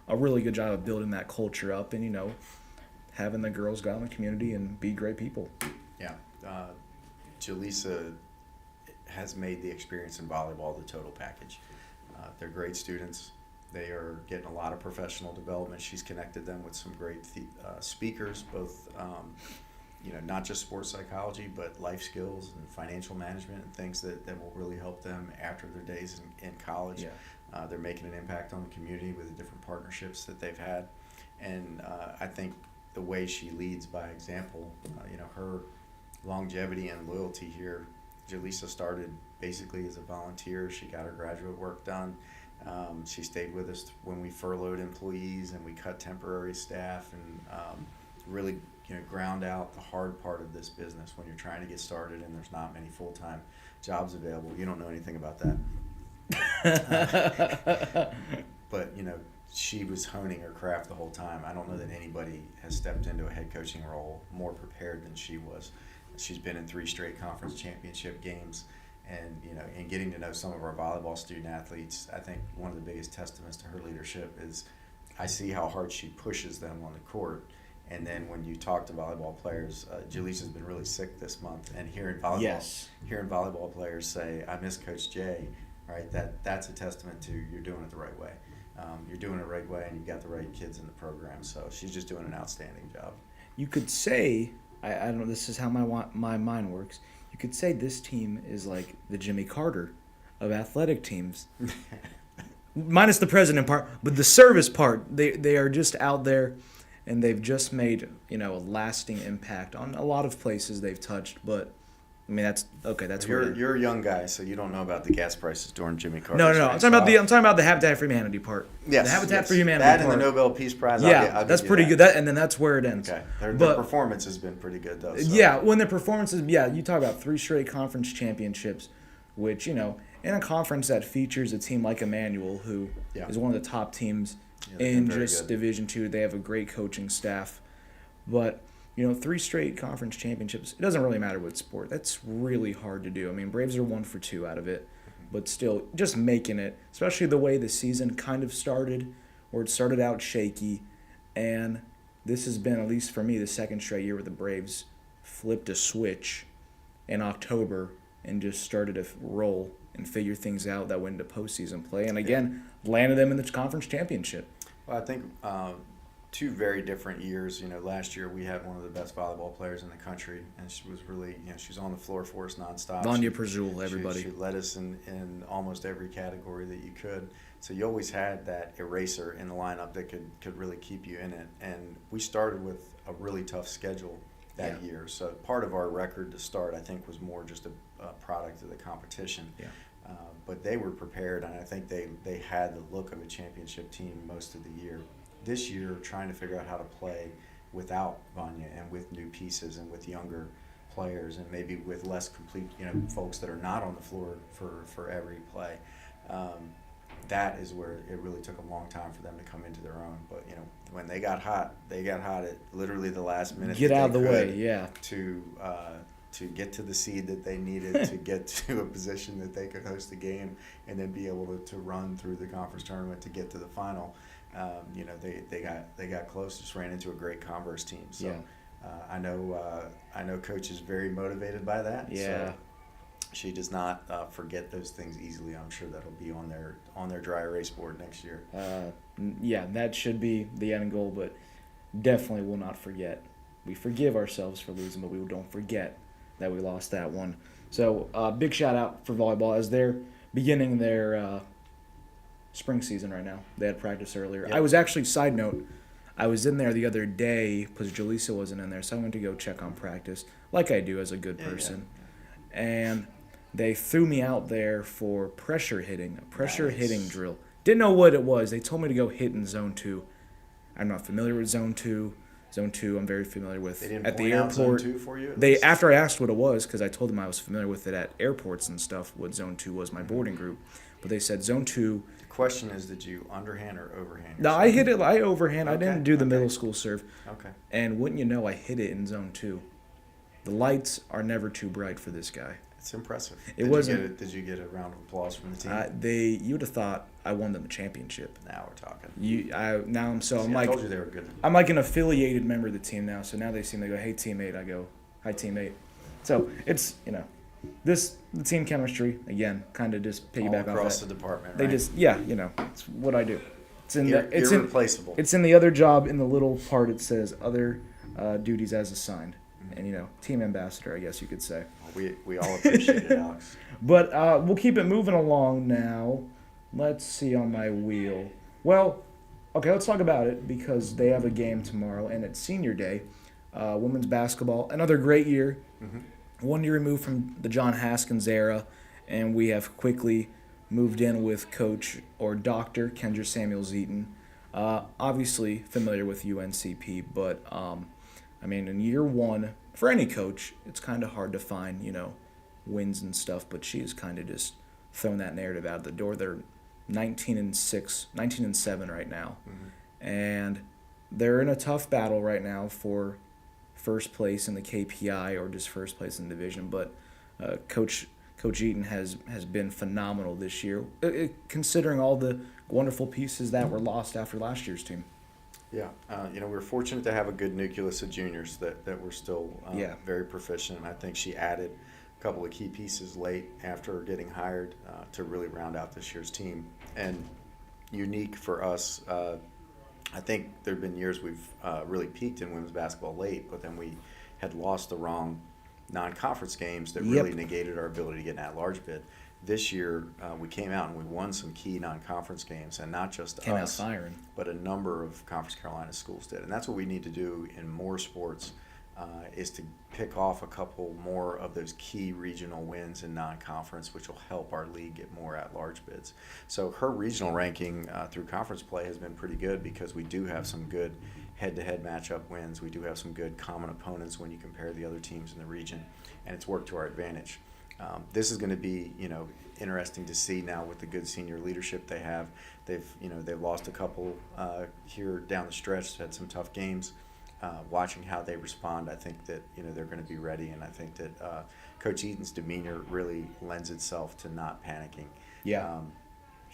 a really good job of building that culture up, and having the girls go out in the community and be great people. Yeah, Jaleesa has made the experience in volleyball the total package. They're great students. They are getting a lot of professional development. She's connected them with some great speakers, both not just sports psychology, but life skills and financial management and things that will really help them after their days in college. Yeah. They're making an impact on the community with the different partnerships that they've had. And I think the way she leads by example, her longevity and loyalty here. Jaleesa started basically as a volunteer. She got her graduate work done. She stayed with us when we furloughed employees and we cut temporary staff, and really ground out the hard part of this business when you're trying to get started and there's not many full-time jobs available. You don't know anything about that. But she was honing her craft the whole time. I don't know that anybody has stepped into a head coaching role more prepared than she was. She's been in 3 straight conference championship games, and in getting to know some of our volleyball student athletes, I think one of the biggest testaments to her leadership is I see how hard she pushes them on the court. And then when you talk to volleyball players, Jaleesa's been really sick this month, and hearing volleyball players say, "I miss Coach Jay," right? That's a testament to you're doing it the right way. You're doing it the right way, and you've got the right kids in the program. So she's just doing an outstanding job. You could say, I don't know, this is how my mind works. You could say this team is like the Jimmy Carter of athletic teams. Minus the president part, but the service part, they are just out there, and they've just made a lasting impact on a lot of places they've touched. But I mean, that's okay. That's you're a young guy, so you don't know about the gas prices during Jimmy Carter. No. I'm talking about the Habitat for Humanity part. Yes, the Habitat for Humanity that part. And the Nobel Peace Prize. Yeah, that's pretty good. And then that's where it ends. Okay, their performance has been pretty good though. So. Yeah, when their performances. Yeah, you talk about 3 straight conference championships, which in a conference that features a team like Emmanuel, who is one of the top teams in just Division II. They have a great coaching staff, but 3 straight conference championships, it doesn't really matter what sport. That's really hard to do. I mean, Braves are 1 for 2 out of it, but still, just making it, especially the way the season kind of started, where it started out shaky, and this has been, at least for me, the 2nd straight year where the Braves flipped a switch in October and just started to roll and figure things out that went into postseason play, and again, landed them in the conference championship. Well, I think 2 very different years. Last year we had one of the best volleyball players in the country, and she was really, she was on the floor for us nonstop. Vanya Prazul, everybody. She led us in almost every category that you could. So you always had that eraser in the lineup that could really keep you in it. And we started with a really tough schedule that year. So part of our record to start, I think, was more just a product of the competition. Yeah. But they were prepared, and I think they had the look of a championship team most of the year. This year, trying to figure out how to play without Vanya and with new pieces and with younger players and maybe with less complete, folks that are not on the floor for every play. That is where it really took a long time for them to come into their own. But, when they got hot at literally the last minute. Get out of the way, yeah. To get to the seed that they needed to get to a position that they could host the game and then be able to run through the conference tournament to get to the final. They got close, just ran into a great Converse team. So I know Coach is very motivated by that. Yeah. So she does not forget those things easily. I'm sure that'll be on their dry erase board next year. That should be the end goal, but definitely will not forget. We forgive ourselves for losing, but we don't forget that we lost that one. So big shout out for volleyball as they're beginning their spring season right now. They had practice earlier. Yep. I was actually, side note, I was in there the other day because Jaleesa wasn't in there, so I went to go check on practice, like I do as a good person. Yeah. And they threw me out there for pressure hitting, a hitting drill. Didn't know what it was. They told me to go hit in zone 2. I'm not familiar with zone 2. Zone 2, I'm very familiar with. They didn't at point the out airport. Zone 2 for you? After I asked what it was, because I told them I was familiar with it at airports and stuff, what Zone 2 was, my boarding group. But they said Zone 2. The question is, did you underhand or overhand? No, I hit it. I overhand. Okay. I didn't do the middle school serve. Okay. And wouldn't you know, I hit it in Zone 2. The lights are never too bright for this guy. It's impressive. Did you get a round of applause from the team? You would have thought I won them a championship. Now we're talking. I told you they were good. I'm like an affiliated member of the team now. So now they go, "Hey teammate," I go, "Hi teammate." So it's the team chemistry again, kind of just piggyback all across off that. the department. Right? They just it's what I do. It's irreplaceable. It's in the other job in the little part. It says other duties as assigned. And, team ambassador, I guess you could say. We all appreciate it, Alex. But we'll keep it moving along now. Let's see on my wheel. Well, okay, let's talk about it because they have a game tomorrow, and it's senior day. Women's basketball, another great year. Mm-hmm. 1 year removed from the John Haskins era, and we have quickly moved in with Coach or Dr. Kendra Samuels-Eaton. Obviously familiar with UNCP, but in year one, for any coach, it's kind of hard to find, wins and stuff, but she's kind of just thrown that narrative out the door. They're 19-7 right now. Mm-hmm. And they're in a tough battle right now for first place in the KPI or just first place in the division, but Coach Eaton has been phenomenal this year, considering all the wonderful pieces that were lost after last year's team. Yeah, we're fortunate to have a good nucleus of juniors that were still very proficient. I think she added a couple of key pieces late after getting hired to really round out this year's team. And unique for us, I think there have been years we've really peaked in women's basketball late, but then we had lost the wrong non-conference games that really negated our ability to get an at-large bid. This year, we came out and we won some key non-conference games, and not just us, but a number of Conference Carolina schools did. And that's what we need to do in more sports, is to pick off a couple more of those key regional wins in non-conference, which will help our league get more at-large bids. So her regional ranking through conference play has been pretty good because we do have some good head-to-head matchup wins. We do have some good common opponents when you compare the other teams in the region, and it's worked to our advantage. This is going to be, interesting to see now with the good senior leadership they have. They've lost a couple here down the stretch, had some tough games. Watching how they respond, I think that they're going to be ready, and I think that Coach Eaton's demeanor really lends itself to not panicking. Yeah,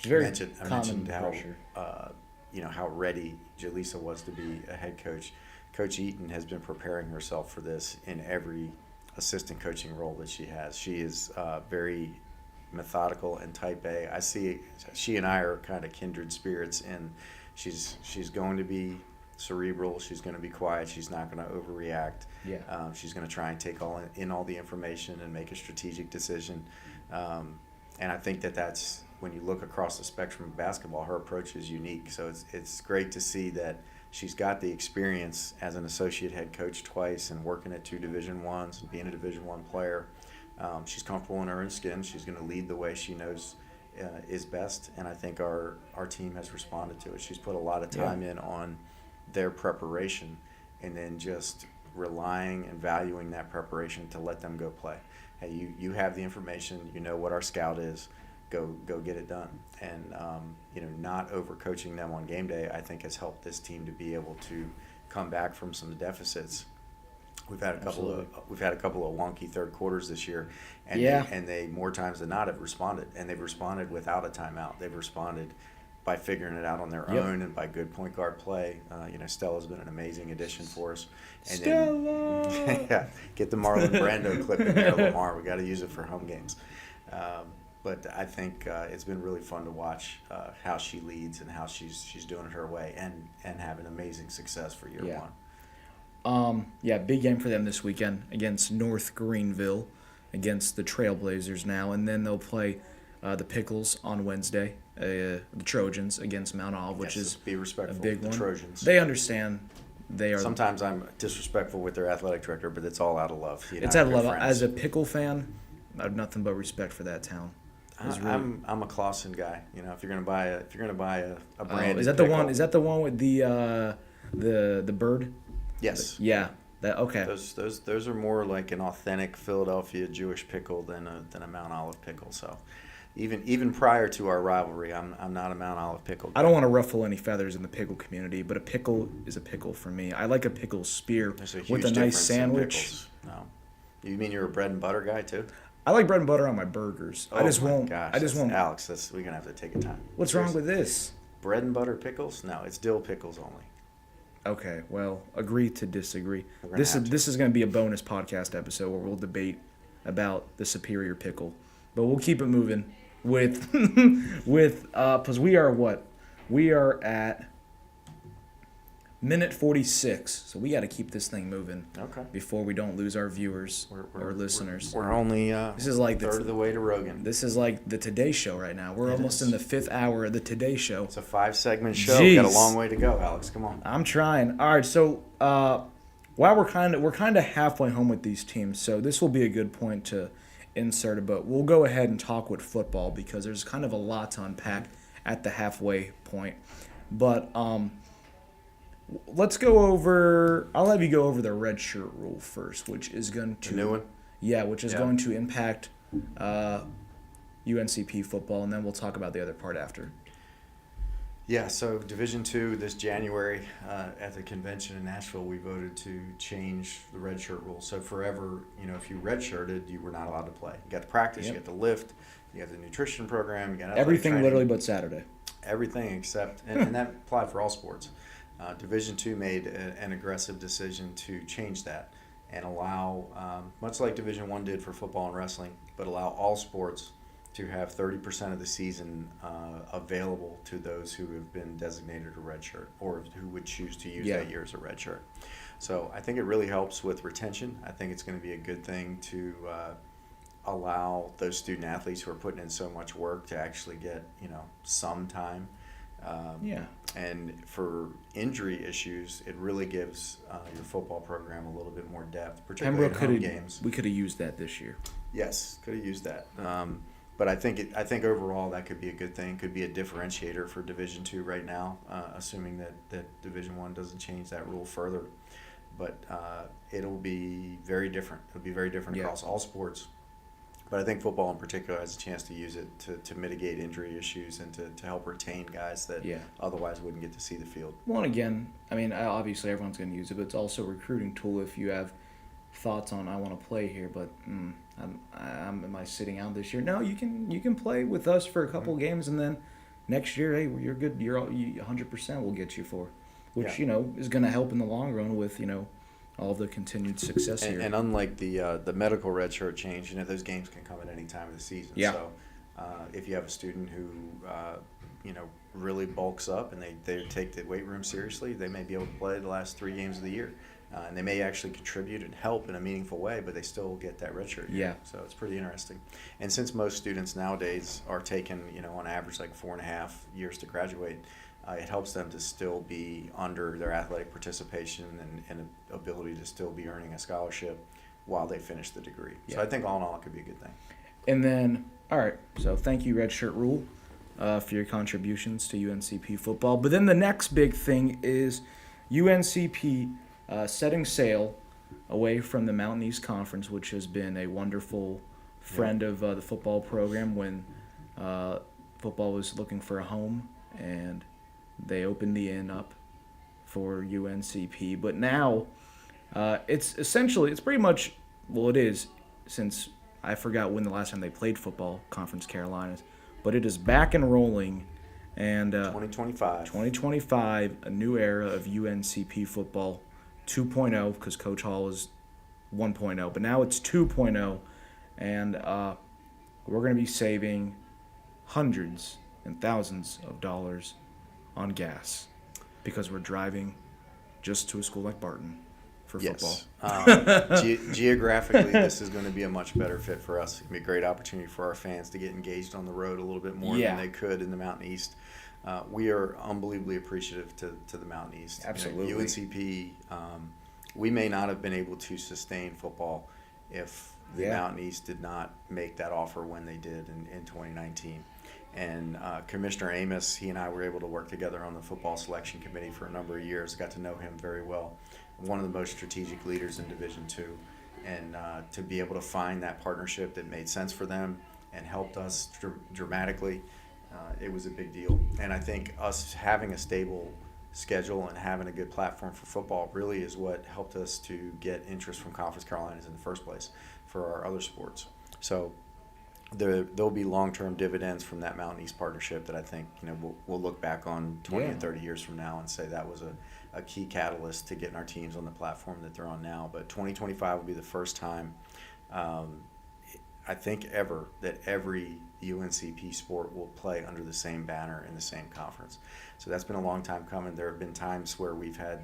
I mentioned how ready Jaleesa was to be a head coach. Coach Eaton has been preparing herself for this in every assistant coaching role that she has. She is very methodical and type A. I see she and I are kind of kindred spirits, and she's going to be cerebral. She's going to be quiet. She's not going to overreact. Yeah. She's going to try and take all the information and make a strategic decision. And I think that's when you look across the spectrum of basketball, her approach is unique. So it's great to see that she's got the experience as an associate head coach twice and working at 2 Division Is and being a Division I player. She's comfortable in her own skin. She's going to lead the way she knows is best, and I think our team has responded to it. She's put a lot of time in on their preparation, and then just relying and valuing that preparation to let them go play. Hey, you have the information, you know what our scout is, go get it done. And not overcoaching them on game day, I think, has helped this team to be able to come back from some deficits. We've had a couple of wonky third quarters this year, and they more times than not have responded, and they've responded without a timeout. They've responded by figuring it out on their own and by good point guard play. Stella's been an amazing addition for us. And Stella! Then, get the Marlon Brando clip in there, Lamar. We got to use it for home games. But I think it's been really fun to watch how she leads and how she's doing it her way and having amazing success for year one. Big game for them this weekend against North Greenville, against the Trailblazers now, and then they'll play the Pickles on Wednesday, the Trojans against Mount Olive, which is be respectful a big the one. Trojans. They understand. They are. Sometimes I'm disrespectful with their athletic director, but it's all out of love. It's out of love. As a Pickle fan, I have nothing but respect for that town. I'm a Clausen guy. If you're gonna buy a brand, is that the one? Is that the one with the bird? Yes. Yeah. That okay. Those are more like an authentic Philadelphia Jewish pickle than a Mount Olive pickle. So, even prior to our rivalry, I'm not a Mount Olive pickle guy. I don't want to ruffle any feathers in the pickle community, but a pickle is a pickle for me. I like a pickle spear with a nice sandwich. No, you mean you're a bread and butter guy too? I like bread and butter on my burgers. Oh, I just won't. Alex, we're gonna have to take a time. What's wrong with this? Bread and butter pickles? No, it's dill pickles only. Okay, well, agree to disagree. This is going to be a bonus podcast episode where we'll debate about the superior pickle, but we'll keep it moving with because we are at minute 46, so we got to keep this thing moving. Okay. Before we don't lose our viewers or listeners. We're only this is like third of the way to Rogan. This is like the Today Show right now. We're almost in the 5th hour of the Today Show. It's a 5-segment show. We got a long way to go, Alex. Come on. I'm trying. All right, so while we're kind of halfway home with these teams, so this will be a good point to insert it. But we'll go ahead and talk with football because there's kind of a lot to unpack at the halfway point. But let's go over. I'll have you go over the red shirt rule first, which is going to the new one. Yeah, which is going to impact UNCP football, and then we'll talk about the other part after. Yeah, so Division II this January at the convention in Nashville, we voted to change the red shirt rule. So forever, if you redshirted, you were not allowed to play. You got to practice, you got to lift, you got the nutrition program, you got everything training, literally but Saturday. Everything except, and that applied for all sports. Division II made an aggressive decision to change that and allow, much like Division I did for football and wrestling, but allow all sports to have 30% of the season available to those who have been designated a red shirt or who would choose to use that year as a red shirt. So I think it really helps with retention. I think it's going to be a good thing to allow those student athletes who are putting in so much work to actually get some time. And for injury issues, it really gives your football program a little bit more depth, particularly in home games. We could have used that this year. Yes, could have used that. But I think overall that could be a good thing. Could be a differentiator for Division II right now, assuming that Division I doesn't change that rule further. But it'll be very different. It'll be very different across all sports. But I think football in particular has a chance to use it to mitigate injury issues and to help retain guys that otherwise wouldn't get to see the field. Well, and again, I mean, obviously everyone's going to use it, but it's also a recruiting tool if you have thoughts on I want to play here, but am I sitting out this year? No, you can play with us for a couple games, and then next year, hey, you're good. You're 100%. We'll get you for, which is going to help in the long run with all of the continued success here. And unlike the medical red shirt change, those games can come at any time of the season. Yeah. So if you have a student who really bulks up and they take the weight room seriously, they may be able to play the last 3 games of the year. And they may actually contribute and help in a meaningful way, but they still get that red shirt. Yeah. So it's pretty interesting. And since most students nowadays are taking, on average like 4.5 years to graduate, it helps them to still be under their athletic participation and ability to still be earning a scholarship while they finish the degree. Yeah. So I think all in all, it could be a good thing. And then, all right, so thank you, Red Shirt Rule, for your contributions to UNCP football. But then the next big thing is UNCP setting sail away from the Mountain East Conference, which has been a wonderful friend of the football program when football was looking for a home, and they opened the inn up for UNCP. But now it's pretty much, well, it is, since I forgot when the last time they played football, Conference Carolinas, but it is back and rolling. And 2025, a new era of UNCP football 2.0, because Coach Hall is 1.0, but now it's 2.0, and we're going to be saving hundreds and thousands of dollars on gas because we're driving just to a school like Barton for football. Geographically, this is going to be a much better fit for us. It's going to be a great opportunity for our fans to get engaged on the road a little bit more than they could in the Mountain East. We are unbelievably appreciative to the Mountain East. Absolutely. You know, UNCP, we may not have been able to sustain football if the Mountain East did not make that offer when they did in 2019. And Commissioner Amos, he and I were able to work together on the football selection committee for a number of years. Got to know him very well. One of the most strategic leaders in Division II. And to be able to find that partnership that made sense for them and helped us dramatically, it was a big deal. And I think us having a stable schedule and having a good platform for football really is what helped us to get interest from Conference Carolinas in the first place for our other sports. So there'll be long-term dividends from that Mountain East partnership that I think, you know, we'll look back on 20 and 30 years from now and say that was a key catalyst to getting our teams on the platform that they're on now. But 2025 will be the first time, I think ever, that every UNCP sport will play under the same banner in the same conference. So that's been a long time coming. There have been times where we've had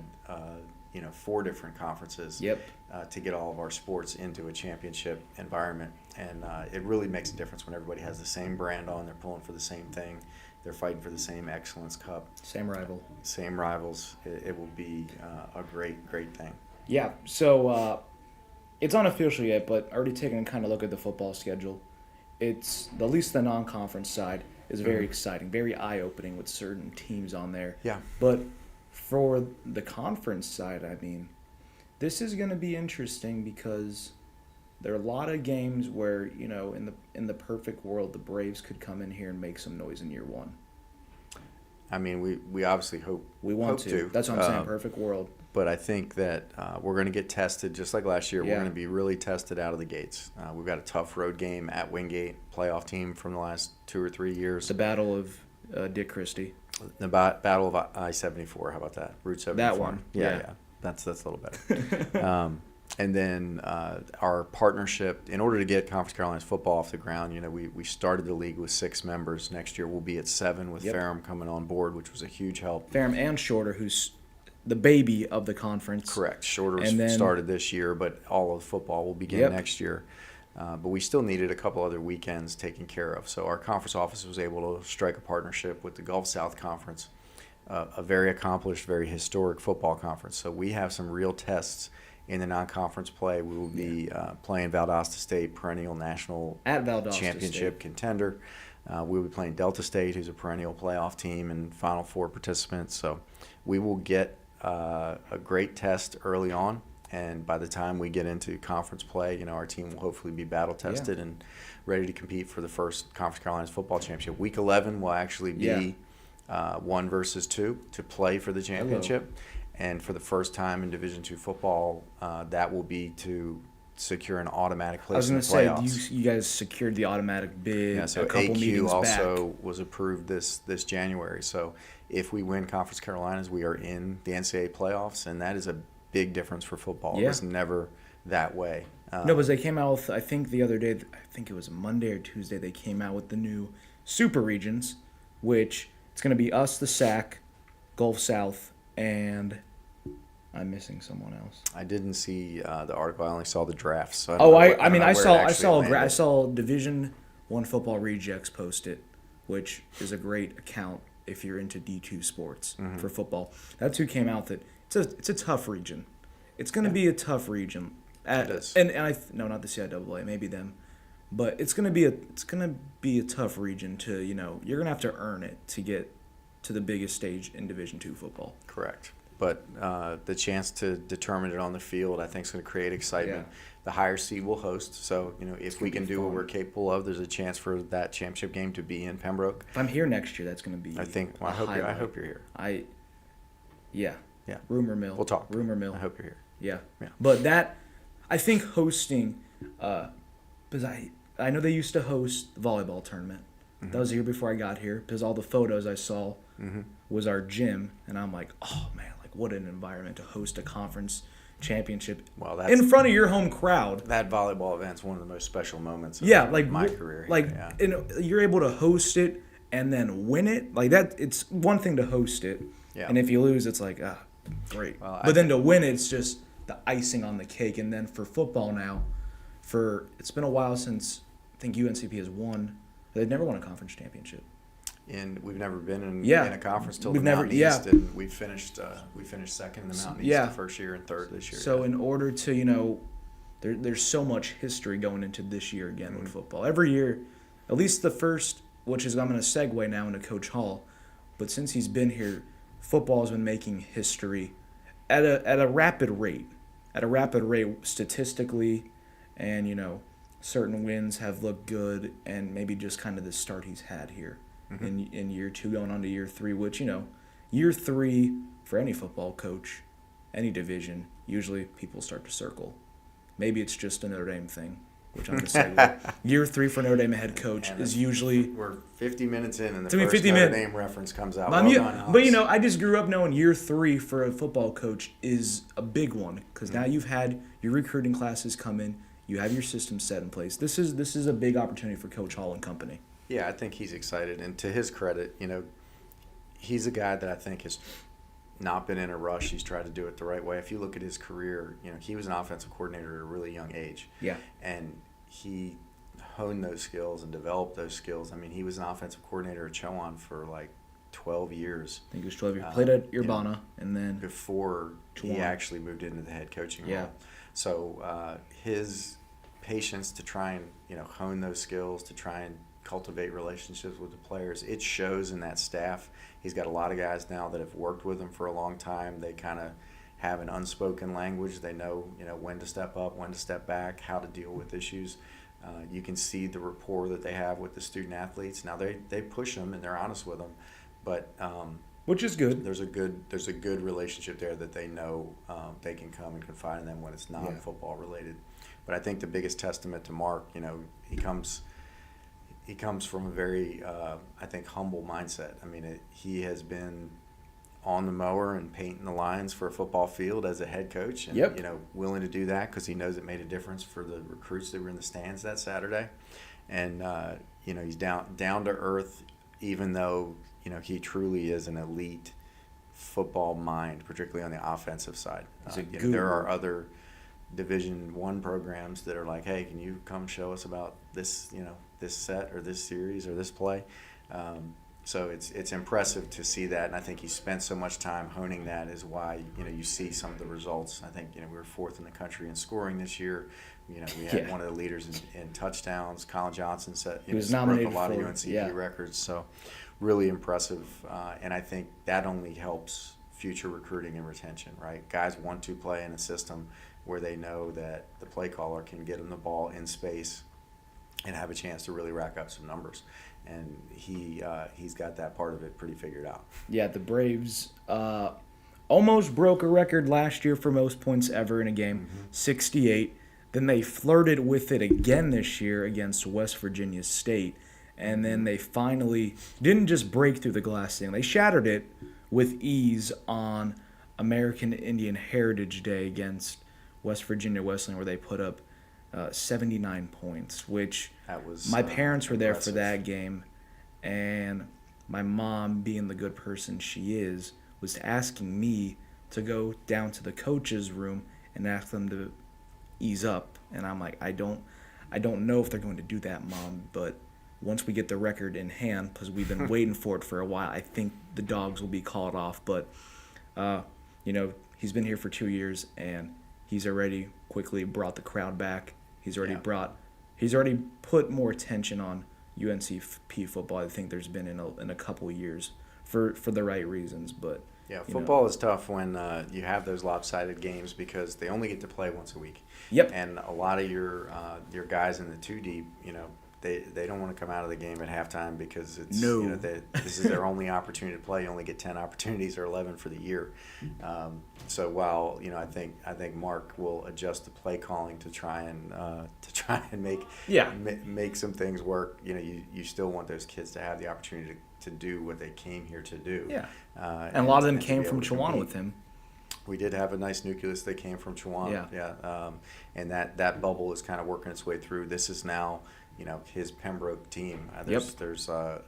4 different conferences to get all of our sports into a championship environment. And it really makes a difference when everybody has the same brand on, they're pulling for the same thing, they're fighting for the same Excellence Cup. Same rivals. It will be a great thing. Yeah, so it's unofficial yet, but already taking a kind of look at the football schedule. It's, at least the non-conference side, is very exciting, very eye-opening with certain teams on there. Yeah. But for the conference side, I mean, this is going to be interesting because there are a lot of games where, you know, in the perfect world, the Braves could come in here and make some noise in year one. I mean, we obviously hope to. That's what I'm saying, perfect world. But I think that we're going to get tested just like last year. We're going to be really tested out of the gates. We've got a tough road game at Wingate, playoff team from the last 2 or 3 years. The Battle of Dick Christy. The Battle of I-74. How about that? Route 74. That one. Yeah. That's a little better. And then our partnership, in order to get Conference Carolinas football off the ground, you know, we started the league with 6 members. Next year we'll be at 7 with Ferrum coming on board, which was a huge help. Ferrum and Shorter, who's the baby of the conference. Correct. Shorter started this year, but all of football will begin next year. But we still needed a couple other weekends taken care of. So our conference office was able to strike a partnership with the Gulf South Conference, a very accomplished, very historic football conference. So we have some real tests in the non-conference play. We will be playing Valdosta State, perennial national championship contender. We'll be playing Delta State, who's a perennial playoff team and Final Four participants. So we will get a great test early on, and by the time we get into conference play, you know, our team will hopefully be battle tested and ready to compete for the first Conference Carolinas football championship. Week 11 will actually be 1 versus 2 to play for the championship. And for the first time in Division II football, that will be to secure an automatic place in the playoffs. I was going to say, you guys secured the automatic bid so a couple meetings back. AQ also was approved this January. So if we win Conference Carolinas, we are in the NCAA playoffs, and that is a big difference for football. It was never that way. No, because they came out with, I think the other day, I think it was Monday or Tuesday, they came out with the new super regions, which it's going to be us, the SAC, Gulf South, and I'm missing someone else. I didn't see the article. I only saw the drafts. So I saw Division I Football Rejects post it, which is a great account if you're into D2 sports for football. That's who came out that it's a tough region. It's going to be a tough region. It is. No, not the CIAA, maybe them. But it's going to be a tough region to, you know, you're going to have to earn it to get to the biggest stage in Division II football. Correct. but the chance to determine it on the field, I think, is going to create excitement. Yeah. The higher seed will host, so if we can do what fun. we're capable of, there's a chance for that championship game to be in Pembroke. If I'm here next year, that's going to be. I think. Well, I hope you're here. Yeah. Yeah. Rumor mill. We'll talk. Rumor mill. I hope you're here. Yeah. Yeah. But I think hosting, because I know they used to host the volleyball tournament. Mm-hmm. That was the year before I got here, because all the photos I saw Mm-hmm. was our gym, and I'm like, oh man, like what an environment to host a conference championship in front of your home crowd. That volleyball event's one of the most special moments of my career. And you're able to host it and then win it. Like that, it's one thing to host it, and if you lose, it's like great. Well, but then to win it, it's just the icing on the cake. And then for football now, it's been a while since I think UNCP has won. They've never won a conference championship. And we've never been in a conference till We've the never- Mountain East, and we finished second in the Mountain East the first year and third this year. So in order to, there's so much history going into this year again with football. Every year, at least the first, which is I'm going to segue now into Coach Hall, but since he's been here, football has been making history at a rapid rate. At a rapid rate statistically, and certain wins have looked good, and maybe just kind of the start he's had here. In year 2 going on to year 3, which, year 3 for any football coach, any division, usually people start to circle. Maybe it's just a Notre Dame thing, which I'm going to say. Year 3 for Notre Dame head coach is usually... We're 50 minutes in, and the to me, first 50 Notre minutes. Dame reference comes out. But I just grew up knowing year 3 for a football coach is a big one, because now you've had your recruiting classes come in, you have your system set in place. This is a big opportunity for Coach Hall and company. Yeah, I think he's excited, and to his credit, he's a guy that I think has not been in a rush. He's tried to do it the right way. If you look at his career, he was an offensive coordinator at a really young age. Yeah. And he honed those skills and developed those skills. I mean, he was an offensive coordinator at Chowan for like 12 years. I think it was 12 years. Played at Urbana, and then before Chowan. He actually moved into the head coaching role. Yeah. So his patience to try and hone those skills, to try and cultivate relationships with the players, it shows in that staff. He's got a lot of guys now that have worked with him for a long time. They kind of have an unspoken language. They know when to step up, when to step back, how to deal with issues. You can see the rapport that they have with the student athletes. Now they push them and they're honest with them, but which is good. There's a good relationship there that they know they can come and confide in them when it's non-football related. But I think the biggest testament to Mark, he comes from a very, I think, humble mindset. I mean, he has been on the mower and painting the lines for a football field as a head coach, and willing to do that because he knows it made a difference for the recruits that were in the stands that Saturday. And he's down to earth, even though he truly is an elite football mind, particularly on the offensive side. There are other Division I programs that are like, hey, can you come show us about this, this set or this series or this play? So it's impressive to see that, and I think he spent so much time honing that is why you see some of the results. I think we were 4th in the country in scoring this year. We had one of the leaders in touchdowns. Colin Johnson he was broke a lot of UNCP records. So really impressive, and I think that only helps future recruiting and retention. Right, guys want to play in a system where they know that the play caller can get them the ball in space and have a chance to really rack up some numbers. And he's got that part of it pretty figured out. Yeah, the Braves almost broke a record last year for most points ever in a game, 68. Then they flirted with it again this year against West Virginia State. And then they finally didn't just break through the glass ceiling. They shattered it with ease on American Indian Heritage Day against West Virginia Wesleyan, where they put up 79 points, which my parents were there for that game, and my mom, being the good person she is, was asking me to go down to the coach's room and ask them to ease up. And I'm like, I don't know if they're going to do that, Mom, but once we get the record in hand, because we've been waiting for it for a while, I think the dogs will be called off. But he's been here for 2 years, and he's already quickly brought the crowd back. He's already put more attention on UNCP football. I think there's been in a couple of years for the right reasons. But yeah, football is tough when you have those lopsided games because they only get to play once a week. Yep. And a lot of your guys in the 2 deep, they don't want to come out of the game at halftime because it's this is their only opportunity to play. You only get 10 opportunities or 11 for the year. So while I think Mark will adjust the play calling to try and make some things work. You still want those kids to have the opportunity to do what they came here to do. Yeah. And a lot of them came from Chihuahua with him. We did have a nice nucleus that came from Chihuahua. Yeah. And that bubble is kind of working its way through. This is now, his Pembroke team. There's a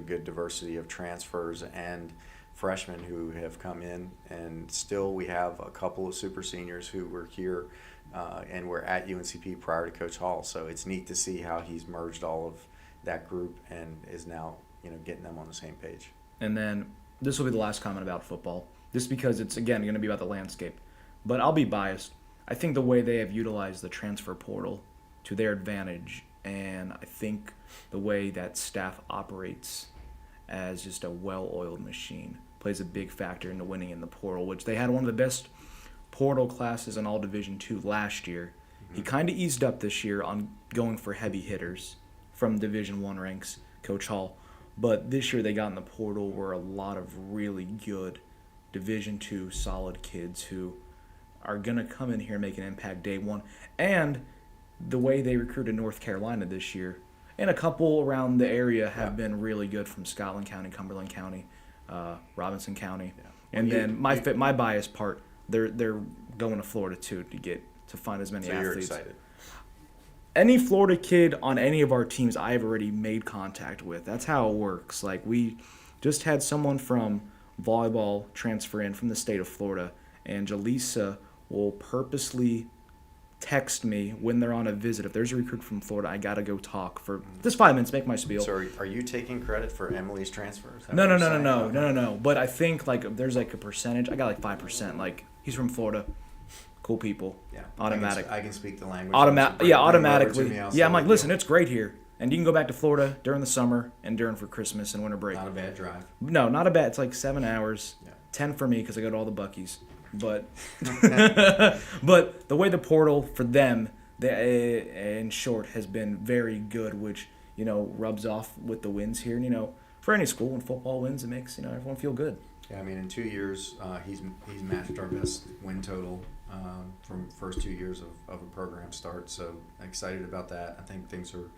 good diversity of transfers and freshmen who have come in, and still we have a couple of super seniors who were here and were at UNCP prior to Coach Hall. So it's neat to see how he's merged all of that group and is now getting them on the same page. And then this will be the last comment about football, just because it's, again, going to be about the landscape. But I'll be biased. I think the way they have utilized the transfer portal to their advantage, and I think the way that staff operates as just a well-oiled machine plays a big factor into winning in the portal, which they had one of the best portal classes in all Division II last year. Mm-hmm. He kind of eased up this year on going for heavy hitters from Division I ranks, Coach Hall. But this year they got in the portal were a lot of really good Division II solid kids who are going to come in here and make an impact day one. And the way they recruited North Carolina this year, and a couple around the area have been really good from Scotland County, Cumberland County, Robinson County. Yeah. And then my bias part, they're going to Florida too to find as many athletes. You're excited. Any Florida kid on any of our teams I've already made contact with. That's how it works. Like, we just had someone from volleyball transfer in from the state of Florida, and Jaleesa will purposely text me when they're on a visit. If there's a recruit from Florida, I got to go talk for just 5 minutes, make my spiel. So are you taking credit for Emily's transfers? No. But I think, like, there's, like, a percentage. I got, like, 5%. Like, he's from Florida. Cool people. Yeah. Automatic. I can speak the language. Automatically. Yeah, I'm like, listen, it's great here. And you can go back to Florida during the summer and during for Christmas and winter break. Not a bad drive. No, not a bad. It's like 7 hours. Yeah. 10 for me because I go to all the Buc-ee's. But but the way the portal for them, in short, has been very good, which, rubs off with the wins here. And, for any school, when football wins, it makes, everyone feel good. Yeah, I mean, in 2 years, he's matched our best win total from first 2 years of a program start. So excited about that. I think things are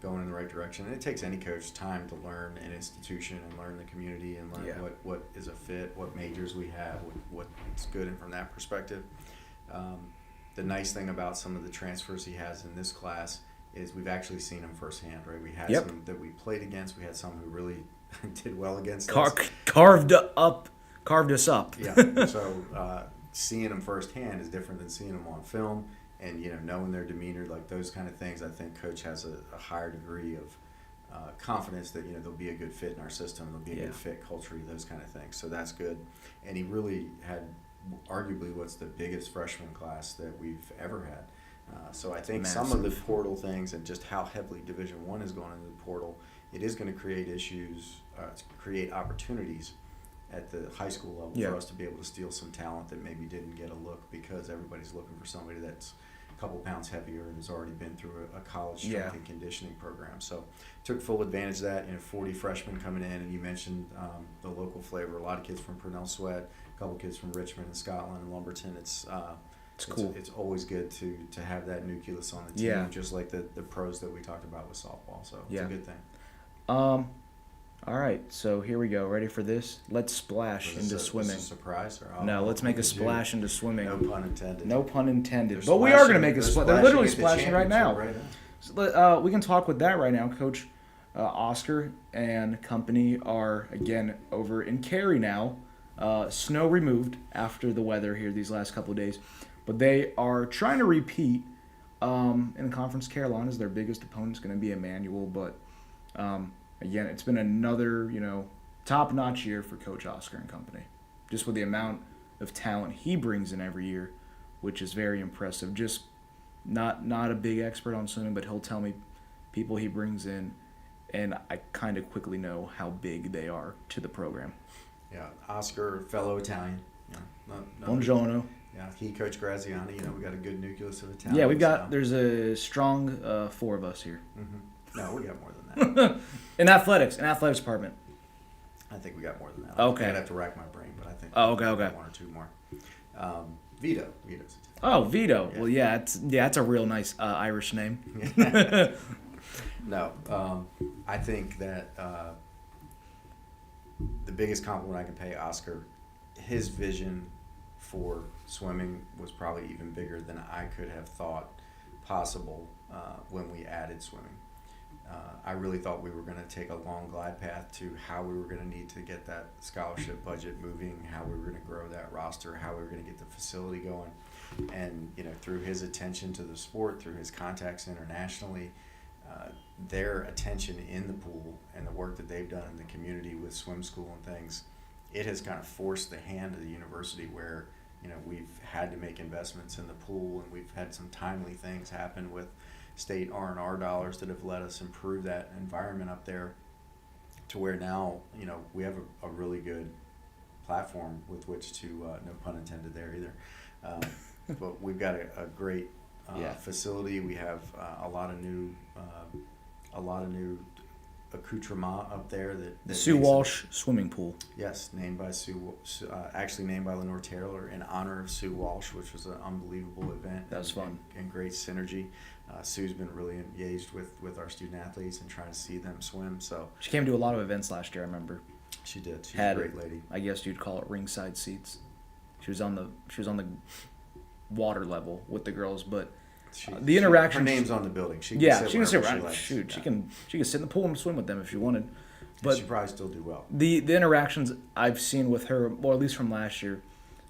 going in the right direction. And it takes any coach time to learn an institution and learn the community and learn what is a fit, what majors we have, what's good, and from that perspective. The nice thing about some of the transfers he has in this class is we've actually seen them firsthand, right? We had some that we played against. We had some who really did well against us. Carved us up. Yeah. So seeing them firsthand is different than seeing them on film. And, knowing their demeanor, like those kind of things, I think Coach has a higher degree of confidence that, they'll be a good fit in our system. They'll be a good fit culturally, those kind of things. So that's good. And he really had arguably what's the biggest freshman class that we've ever had. So I think some of the portal things and just how heavily Division I is going into the portal, it is going to create create opportunities at the high school level for us to be able to steal some talent that maybe didn't get a look because everybody's looking for somebody that's a couple pounds heavier and has already been through a college strength and conditioning program. So took full advantage of that. 40 freshmen coming in, and you mentioned the local flavor. A lot of kids from Purnell Sweat, a couple kids from Richmond and Scotland and Lumberton. It's cool. It's always good to have that nucleus on the team, just like the pros that we talked about with softball. So it's a good thing. All right, so here we go. Ready for this? Let's splash into swimming. Is this a surprise? No, let's make a splash into swimming. No pun intended. No pun intended. But we are going to make a splash. They're literally splashing right now. So, we can talk with that right now. Coach Oscar and company are, again, over in Cary now. Snow removed after the weather here these last couple of days. But they are trying to repeat in Conference Carolinas. Their biggest opponent is going to be Emmanuel, but... again, it's been another, top-notch year for Coach Oscar and company, just with the amount of talent he brings in every year, which is very impressive. Just not a big expert on swimming, but he'll tell me people he brings in and I kind of quickly know how big they are to the program. Yeah, Oscar, fellow Italian. Yeah, Buongiorno. Yeah, he coached Graziani. We got a good nucleus of Italians. Yeah, there's a strong 4 of us here. Mm-hmm. No, we got more than that. In athletics department. I think we got more than that. Okay. I'd have to rack my brain, but I think okay. 1 or 2 more. Vito's Italian. Oh, Vito. Yeah. Well, it's a real nice Irish name. No, I think that the biggest compliment I can pay Oscar, his vision for swimming was probably even bigger than I could have thought possible when we added swimming. I really thought we were going to take a long glide path to how we were going to need to get that scholarship budget moving, how we were going to grow that roster, how we were going to get the facility going. And, through his attention to the sport, through his contacts internationally, their attention in the pool and the work that they've done in the community with swim school and things, it has kind of forced the hand of the university where, we've had to make investments in the pool, and we've had some timely things happen with state R&R dollars that have let us improve that environment up there to where now, we have a really good platform with which to, no pun intended there either, but we've got a great facility. We have a lot of new accoutrement up there. The Sue Walsh swimming pool. Yes, named by actually named by Lenore Taylor in honor of Sue Walsh, which was an unbelievable event. That was fun. And great synergy. Sue's been really engaged with our student athletes and trying to see them swim. So she came to a lot of events last year, I remember. She did. She's a great lady. I guess you'd call it ringside seats. She was on the water level with the girls, but the interaction. Her name's on the building. She can sit around. Shoot, yeah. She can sit in the pool and swim with them if she wanted. But she probably still do well. The interactions I've seen with her, or at least from last year,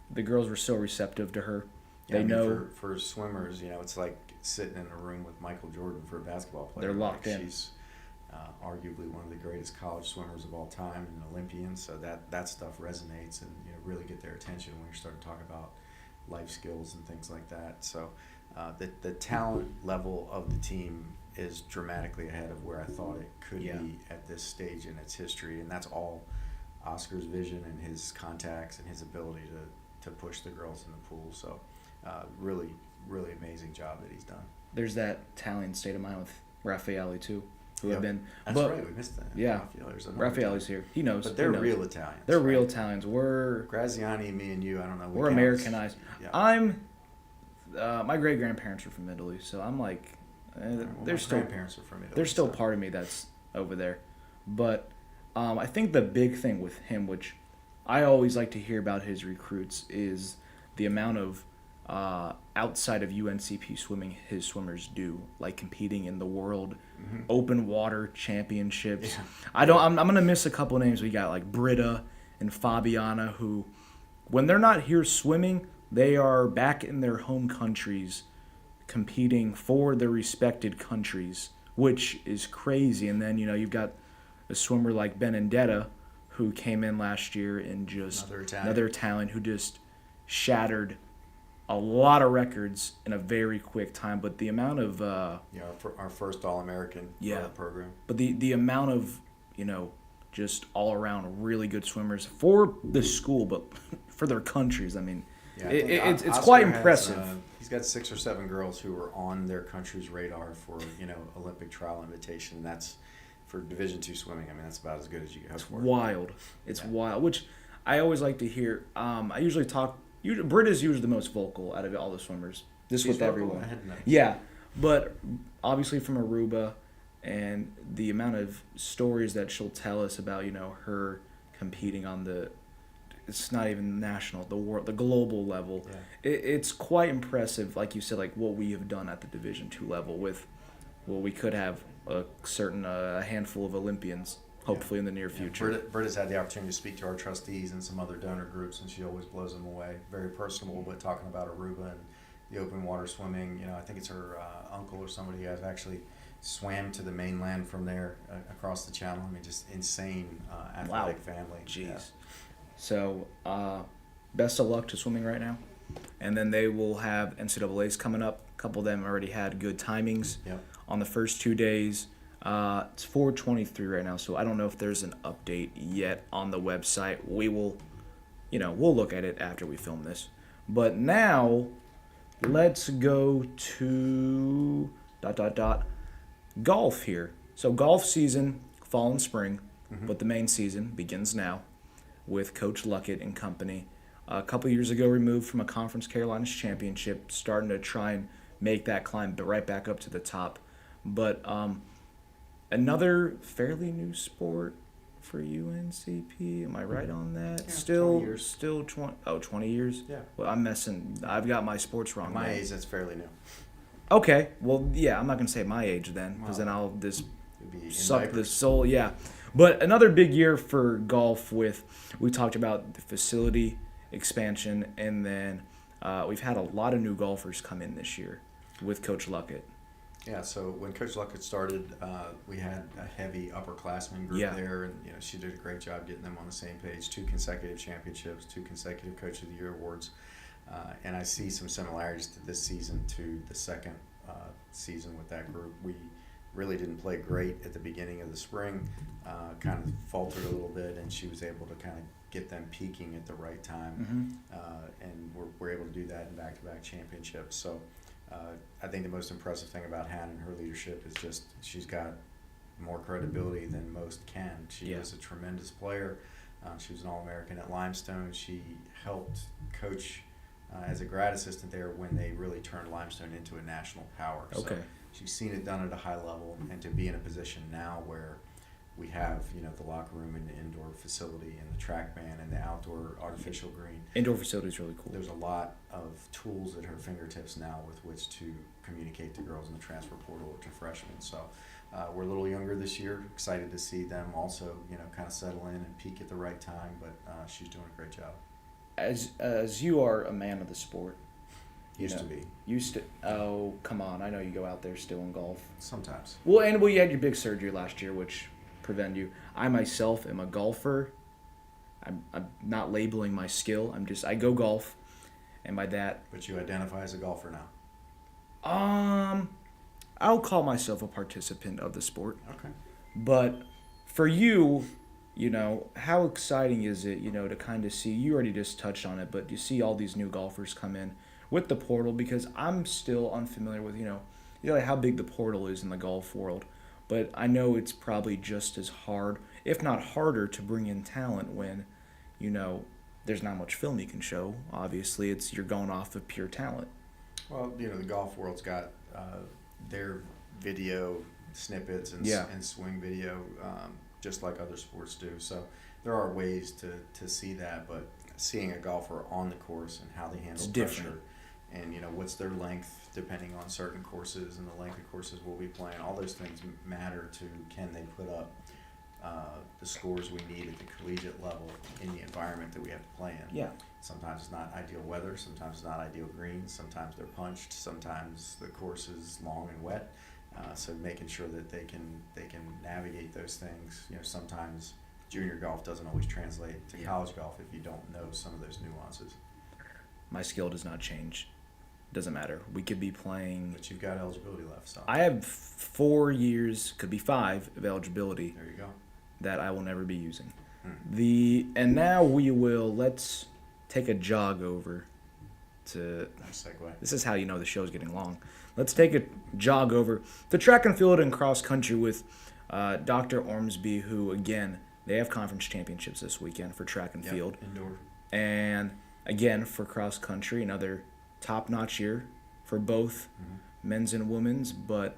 the girls were so receptive to her. Yeah, they know for swimmers, it's like sitting in a room with Michael Jordan for a basketball player. They're locked in. She's arguably one of the greatest college swimmers of all time and an Olympian. So that stuff resonates and really get their attention when you start to talk about life skills and things like that. So the talent level of the team is dramatically ahead of where I thought it could be at this stage in its history, and that's all Oscar's vision and his contacts and his ability to push the girls in the pool. So really amazing job that he's done. There's that Italian state of mind with Raffaele too, who have been. That's right, we missed that. Yeah, Raffaele's here. He knows. But they're real Italians. They're real Italians. We're Graziani, me and you. I don't know. We're Americanized. Yeah. My great grandparents are from Italy, so I'm like, grandparents are from Italy. There's still part of me that's over there, but I think the big thing with him, which I always like to hear about his recruits, is the amount of outside of UNCP swimming his swimmers do, like competing in the world open water championships. Yeah. I'm gonna miss a couple names. We got like Britta and Fabiana, who when they're not here swimming, they are back in their home countries competing for their respected countries, which is crazy. And then you've got a swimmer like Benedetta, who came in last year and just another Italian who just shattered a lot of records in a very quick time. But the amount of our first All-American for our program. But the amount of just all around really good swimmers for the school, but for their countries. I mean, it's quite impressive. He's got 6 or 7 girls who are on their country's radar for Olympic trial invitation. And that's for Division II swimming. I mean, that's about as good as you can hope for. Wild. It's wild, which I always like to hear. I usually talk. Britta's usually the most vocal out of all the swimmers. She's with everyone. Yeah, but obviously from Aruba, and the amount of stories that she'll tell us about her competing on it's not even national, the global level. Yeah. It's quite impressive, like you said, like what we have done at the Division II level with, we could have a handful of Olympians, hopefully in the near future. Britta's had the opportunity to speak to our trustees and some other donor groups, and she always blows them away. Very personable, but talking about Aruba and the open water swimming, I think it's her uncle or somebody who has actually swam to the mainland from there across the channel. I mean, just insane athletic family. Jeez. Yeah. So, best of luck to swimming right now. And then they will have NCAAs coming up. A couple of them already had good timings on the first 2 days. It's 4:23 right now, so I don't know if there's an update yet on the website. We will, we'll look at it after we film this. But now, let's go to ... golf here. So golf season, fall and spring, but the main season begins now with Coach Luckett and company. A couple years ago, removed from a Conference Carolinas championship, starting to try and make that climb right back up to the top. But another fairly new sport for UNCP. Am I right on that? Yeah, still 20 years. Still 20 years? Yeah. Well, I'm messing. I've got my sports wrong. At my now. age, that's fairly new. Okay. Well, yeah, I'm not going to say my age then, because then I'll just It'd be in suck the diapers. soul. Yeah. But another big year for golf we talked about the facility expansion, and then we've had a lot of new golfers come in this year with Coach Luckett. Yeah, so when Coach Luckett started, we had a heavy upperclassmen group there, and she did a great job getting them on the same page. 2 consecutive championships, 2 consecutive Coach of the Year awards, and I see some similarities to this season to the second season with that group. We really didn't play great at the beginning of the spring, kind of faltered a little bit, and she was able to kind of get them peaking at the right time, and we're able to do that in back-to-back championships. So. I think the most impressive thing about Hannah and her leadership is just she's got more credibility than most can. She is a tremendous player. She was an All-American at Limestone. She helped coach as a grad assistant there when they really turned Limestone into a national power. Okay. So she's seen it done at a high level, and to be in a position now where we have, the locker room and the indoor facility and the TrackMan and the outdoor artificial green. Indoor facility is really cool. There's a lot of tools at her fingertips now with which to communicate to girls in the transfer portal or to freshmen. So we're a little younger this year. Excited to see them also, kind of settle in and peak at the right time. But she's doing a great job. As you are a man of the sport. Used to be. Oh, come on. I know you go out there still in golf. Sometimes. Well, you had your big surgery last year, which prevented you. I myself am a golfer. I'm not labeling my skill. I go golf, and by that. But you identify as a golfer now. I'll call myself a participant of the sport. Okay. But for you, how exciting is it, to kind of see, you already just touched on it, but you see all these new golfers come in with the portal, because I'm still unfamiliar with, how big the portal is in the golf world. But I know it's probably just as hard, if not harder, to bring in talent when, there's not much film you can show. Obviously, you're going off of pure talent. Well, the golf world's got their video snippets and swing video, just like other sports do. So there are ways to see that, but seeing a golfer on the course and how they handle pressure, and what's their length depending on certain courses and the length of courses we'll be playing, all those things matter to can they put up the scores we need at the collegiate level in the environment that we have to play in. Yeah. Sometimes it's not ideal weather, sometimes it's not ideal greens, sometimes they're punched, sometimes the course is long and wet. So making sure that they can navigate those things. Sometimes junior golf doesn't always translate to college golf if you don't know some of those nuances. My skill does not change. Doesn't matter. We could be playing. But you've got eligibility left. So I have 4 years, could be 5, of eligibility. There you go. That I will never be using. Hmm. Now let's take a jog over to. Nice segue. This is how you know the show's getting long. Let's take a jog over to track and field and cross country with Dr. Ormsby, who again they have conference championships this weekend for track and field. Indoor. And again for cross country, another top-notch year for both men's and women's. But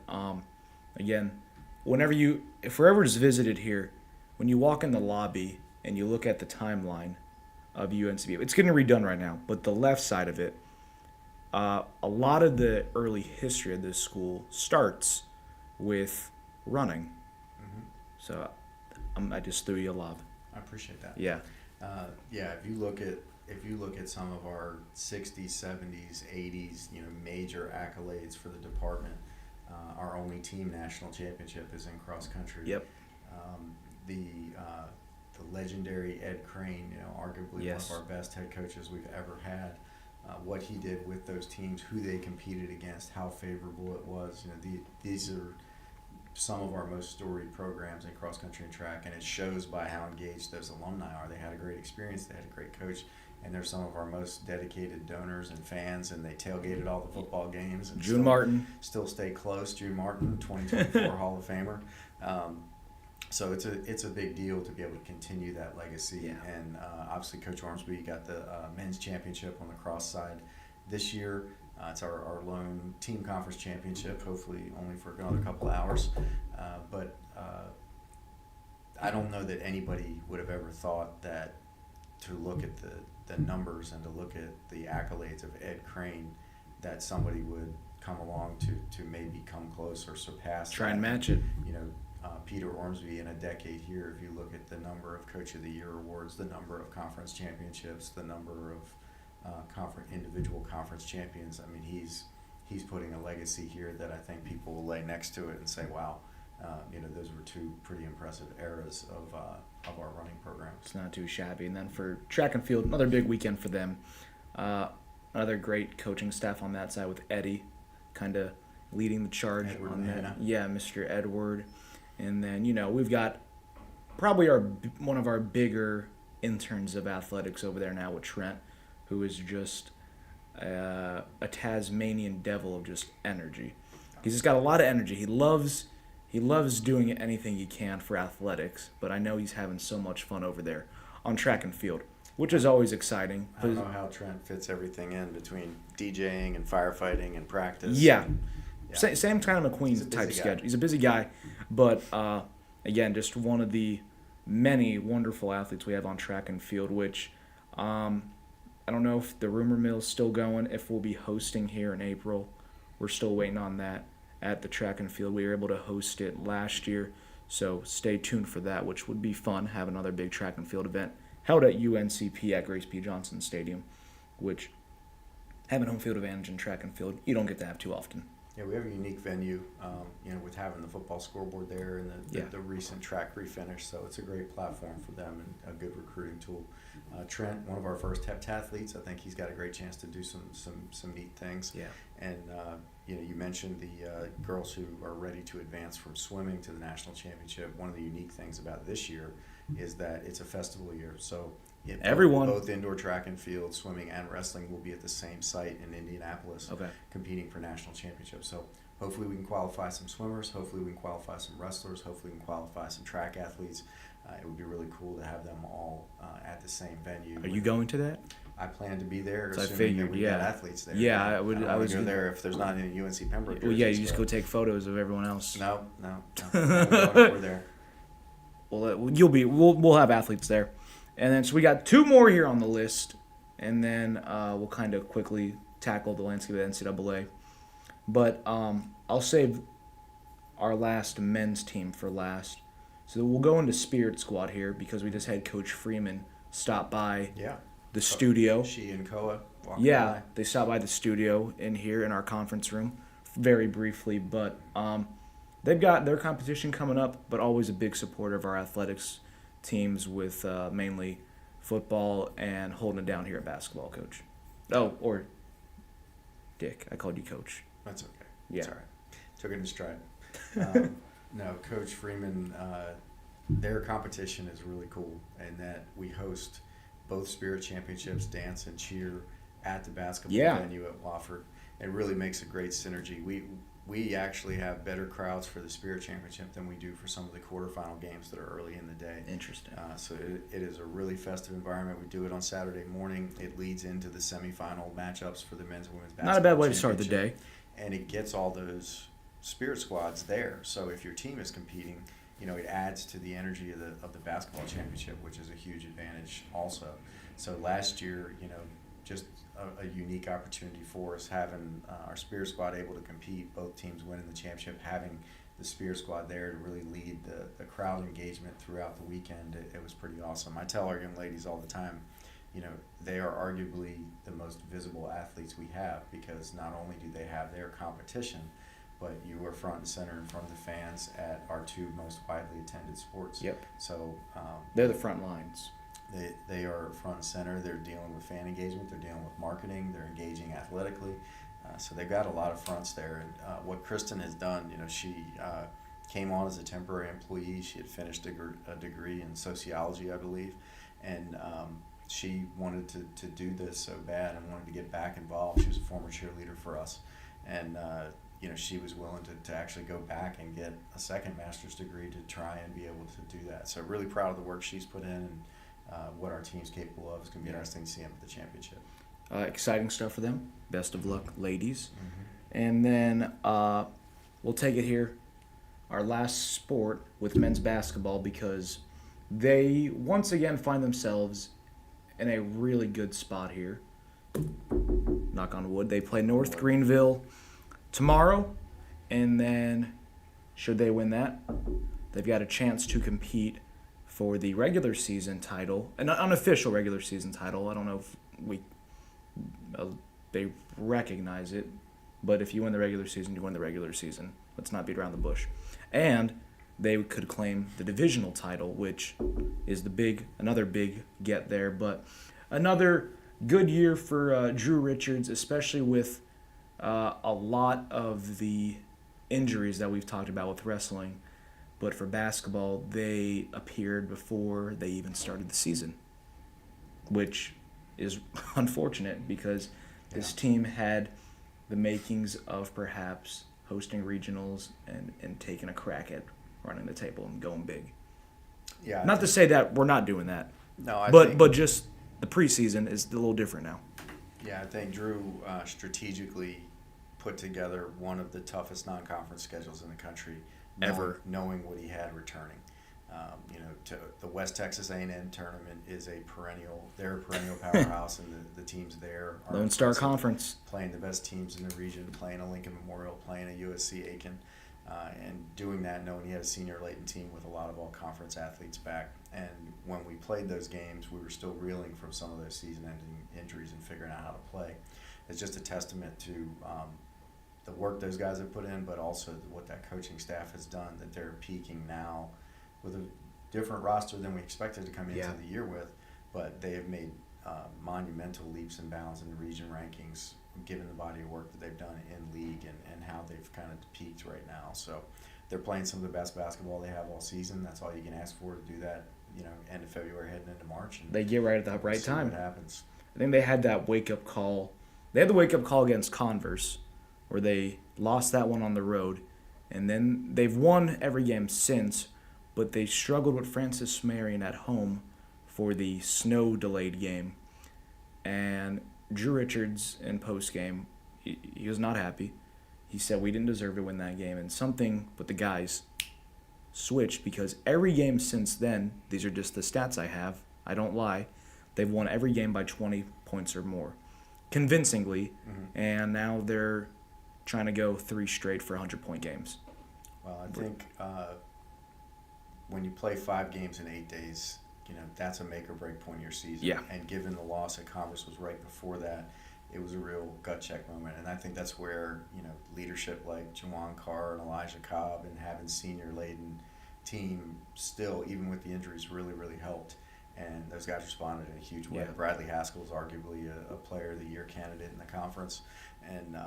again, if whoever's visited here, when you walk in the lobby and you look at the timeline of UNCP, it's getting redone right now, but the left side of it, a lot of the early history of this school starts with running. So I just threw you a lob. I appreciate that. Yeah. If you look at some of our 60s, 70s, 80s, major accolades for the department, our only team national championship is in cross country. Yep. The legendary Ed Crane, arguably one of our best head coaches we've ever had. What he did with those teams, who they competed against, how favorable it was. These are some of our most storied programs in cross country and track, and it shows by how engaged those alumni are. They had a great experience, they had a great coach, and they're some of our most dedicated donors and fans, and they tailgated all the football games. And June Martin. Still stay close. June Martin, 2024 Hall of Famer. So it's a big deal to be able to continue that legacy. Yeah. And obviously Coach Ormsby got the men's championship on the cross side this year. It's our lone team conference championship, hopefully only for another couple hours. But I don't know that anybody would have ever thought that to look at the numbers and to look at the accolades of Ed Crane, that somebody would come along to maybe come close or surpass. Try that. and match it. You know, Peter Ormsby in a decade here, if you look at the number of Coach of the Year awards, the number of conference championships, the number of individual conference champions, I mean, he's putting a legacy here that I think people will lay next to it and say, wow, those were two pretty impressive eras of our running program. It's not too shabby. And then for track and field, another big weekend for them. Another great coaching staff on that side with Eddie kind of leading the charge Edward on that. Hannah. Yeah, Mr. Edward. And then, we've got probably one of our bigger interns of athletics over there now with Trent, who is just a Tasmanian devil of just energy. He's just got a lot of energy. He loves doing anything he can for athletics, but I know he's having so much fun over there on track and field, which is always exciting. I don't know how Trent fits everything in between DJing and firefighting and practice. Yeah. Yeah. Same kind of McQueen type schedule. He's a busy guy, but again, just one of the many wonderful athletes we have on track and field, which I don't know if the rumor mill's still going, if we'll be hosting here in April. We're still waiting on that at the track and field. We were able to host it last year, so stay tuned for that, which would be fun, have another big track and field event held at UNCP at Grace P. Johnson Stadium, which having home field advantage in track and field, you don't get to have too often. Yeah, we have a unique venue, with having the football scoreboard there and the recent track refinish. So it's a great platform for them and a good recruiting tool. Trent, one of our first heptathletes, I think he's got a great chance to do some neat things. Yeah. And you mentioned the girls who are ready to advance from swimming to the national championship. One of the unique things about this year is that it's a festival year. So everyone, both indoor track and field, swimming and wrestling, will be at the same site in Indianapolis, competing for national championships. So hopefully we can qualify some swimmers, hopefully we can qualify some wrestlers, hopefully we can qualify some track athletes. It would be really cool to have them all at the same venue. Are you going to that? I plan to be there, so assuming that we got athletes there. Yeah, I would go there if there's not any UNC Pembroke. Well, yeah, you just go take photos of everyone else. No. We're there. Well, we'll have athletes there. And then, so we got two more here on the list, and then we'll kind of quickly tackle the landscape of the NCAA. But I'll save our last men's team for last. So we'll go into Spirit Squad here because we just had Coach Freeman stop by the studio. She and Koa walking by. They stopped by the studio in here in our conference room very briefly. But they've got their competition coming up, but always a big supporter of our athletics teams with mainly football and holding it down here at basketball, Coach. Oh, or Dick. I called you Coach. That's okay. Yeah. That's all right. Took it in stride. No, Coach Freeman, their competition is really cool in that we host both Spirit Championships, dance and cheer, at the basketball venue at Wofford. It really makes a great synergy. We actually have better crowds for the Spirit Championship than we do for some of the quarterfinal games that are early in the day. Interesting. So it is a really festive environment. We do it on Saturday morning. It leads into the semifinal matchups for the men's and women's basketball. Not a bad way to start the day. And it gets all those Spirit squads there. So if your team is competing, it adds to the energy of the basketball championship, which is a huge advantage also. So last year, just a unique opportunity for us, having our Spirit squad able to compete, both teams winning the championship, having the Spirit squad there to really lead the crowd engagement throughout the weekend. It was pretty awesome. I tell our young ladies all the time, they are arguably the most visible athletes we have, because not only do they have their competition, but you are front and center in front of the fans at our two most widely attended sports. Yep. So they're the front lines. They are front and center. They're dealing with fan engagement. They're dealing with marketing. They're engaging athletically. So they've got a lot of fronts there. And what Kristen has done, she came on as a temporary employee. She had finished a degree in sociology, I believe, and she wanted to do this so bad and wanted to get back involved. She was a former cheerleader for us, and she was willing to actually go back and get a second master's degree to try and be able to do that. So really proud of the work she's put in and what our team's capable of. It's going to be interesting to see them at the championship. Exciting stuff for them. Best of luck, ladies. Mm-hmm. And then we'll take it here, our last sport with men's basketball, because they once again find themselves in a really good spot here. Knock on wood. They play North Greenville tomorrow, and then should they win that, they've got a chance to compete for the regular season title, an unofficial regular season title. I don't know if they recognize it, but if you win the regular season, you win the regular season. Let's not beat around the bush. And they could claim the divisional title, which is another big get there. But another good year for Drew Richards, especially with a lot of the injuries that we've talked about with wrestling. But for basketball, they appeared before they even started the season, which is unfortunate because this team had the makings of perhaps hosting regionals and taking a crack at running the table and going big. Yeah. Not to say that we're not doing that. No, but just the preseason is a little different now. Yeah, I think Drew strategically put together one of the toughest non-conference schedules in the country, knowing what he had returning. To the West Texas A&M tournament is they're a perennial powerhouse, and the teams there are Lone Star Conference, playing the best teams in the region, playing a Lincoln Memorial, playing a USC Aiken, and doing that knowing he had a senior Layton team with a lot of all-conference athletes back. And when we played those games, we were still reeling from some of those season-ending injuries and figuring out how to play. It's just a testament to the work those guys have put in, but also what that coaching staff has done, that they're peaking now with a different roster than we expected to come into the year with, but they have made monumental leaps and bounds in the region rankings, given the body of work that they've done in league and how they've kind of peaked right now. So they're playing some of the best basketball they have all season. That's all you can ask for, to do that, end of February heading into March. And they get right at the right time. What happens. I think they had that wake-up call. They had the wake-up call against Converse, where they lost that one on the road, and then they've won every game since, but they struggled with Francis Marion at home for the snow-delayed game. And Drew Richards, in post-game, he was not happy. He said we didn't deserve to win that game, and something with the guys switched, because every game since then, these are just the stats I have, I don't lie, they've won every game by 20 points or more, convincingly, and now they're trying to go 3 straight for 100-point games. Well, I think when you play 5 games in 8 days, that's a make or break point in your season. Yeah. And given the loss at Converse was right before that, it was a real gut check moment. And I think that's where, leadership like Jawan Carr and Elijah Cobb and having senior laden team still, even with the injuries, really, really helped. And those guys responded in a huge way. Yeah. Bradley Haskell is arguably a player of the year candidate in the conference. And,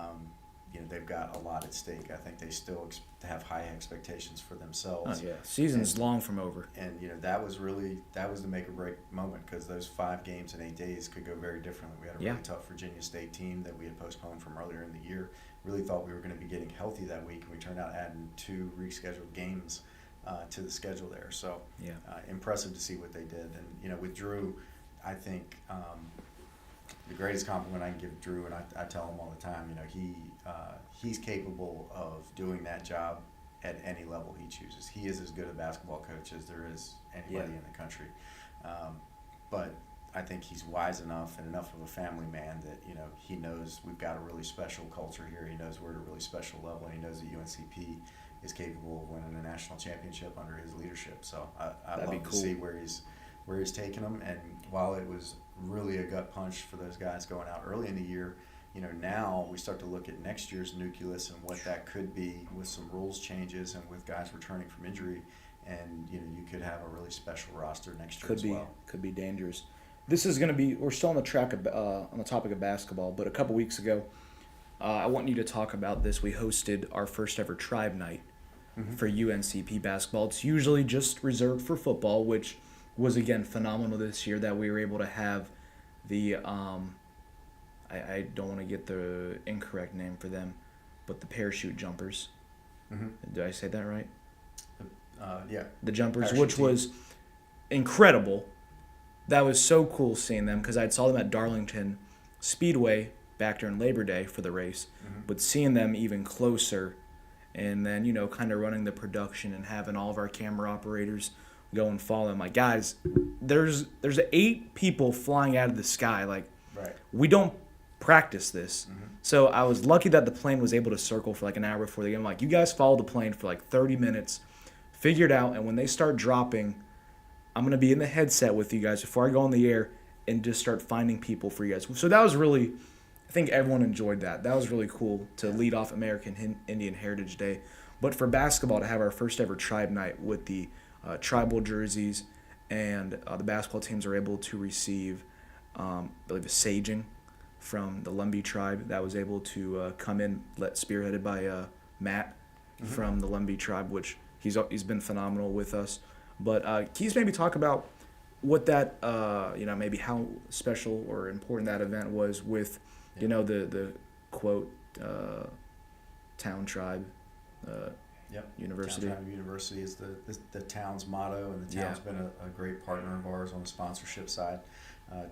they've got a lot at stake. I think they still have high expectations for themselves. Oh, yeah. Season's long from over. And, that was the make or break moment, because those 5 games in 8 days could go very differently. We had a really tough Virginia State team that we had postponed from earlier in the year. Really thought we were going to be getting healthy that week, and we turned out adding 2 rescheduled games to the schedule there. So impressive to see what they did. And, with Drew, I think the greatest compliment I can give Drew, and I tell him all the time, he's capable of doing that job at any level he chooses. He is as good a basketball coach as there is anybody in the country. But I think he's wise enough and enough of a family man that, he knows we've got a really special culture here. He knows we're at a really special level, and he knows that UNCP is capable of winning a national championship under his leadership. So I'd love to see where he's taking them. And while it was really a gut punch for those guys going out early in the year, now we start to look at next year's nucleus and what that could be with some rules changes and with guys returning from injury. And, you could have a really special roster next year as well. Could be dangerous. This is going to be, we're still on the track of, on the topic of basketball, but a couple weeks ago, I want you to talk about this. We hosted our first ever Tribe Night for UNCP basketball. It's usually just reserved for football, which was, again, phenomenal this year that we were able to have the I don't want to get the incorrect name for them, but the parachute jumpers. Did I say that right? Yeah. The jumpers, Parachute which team. was incredible. That was so cool seeing them because I saw them at Darlington Speedway back during Labor Day for the race, but seeing them even closer and then, kind of running the production and having all of our camera operators go and follow them. Like, guys, there's 8 people flying out of the sky. Like, Right. we don't practice this. So I was lucky that the plane was able to circle for like an hour before the game. Like, you guys follow the plane for like 30 minutes, figure it out, and when they start dropping, I'm going to be in the headset with you guys before I go on the air and just start finding people for you guys. So that was really, I think everyone enjoyed that. That was really cool to lead off American Indian Heritage Day. But for basketball, to have our first ever tribe night with the tribal jerseys, and the basketball teams are able to receive, I believe, a saging from the Lumbee tribe that was able to come in, spearheaded by Matt from the Lumbee tribe, which he's been phenomenal with us. But can you just maybe talk about what that, maybe how special or important that event was with, the quote, town tribe university. Town Tribe University is the town's motto, and the town's been a great partner of ours on the sponsorship side.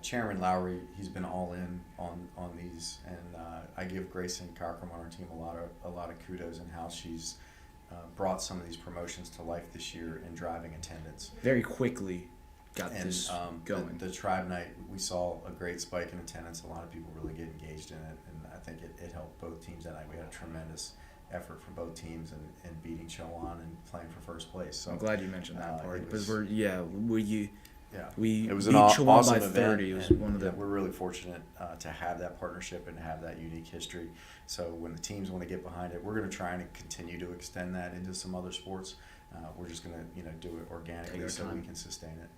Chairman Lowry, he's been all in on these, and I give Grayson Cochran on our team a lot of kudos in how she's brought some of these promotions to life this year in driving attendance. Very quickly got this going. The tribe night, we saw a great spike in attendance. A lot of people really get engaged in it, and I think it helped both teams that night. We had a tremendous effort from both teams in beating Chowan and playing for first place. So I'm glad you mentioned that part because it was beat an Chowan awesome by event, 30. It was one of the. We're really fortunate to have that partnership and have that unique history. So when the teams want to get behind it, we're going to try and continue to extend that into some other sports. We're just going to do it organically so we can sustain it.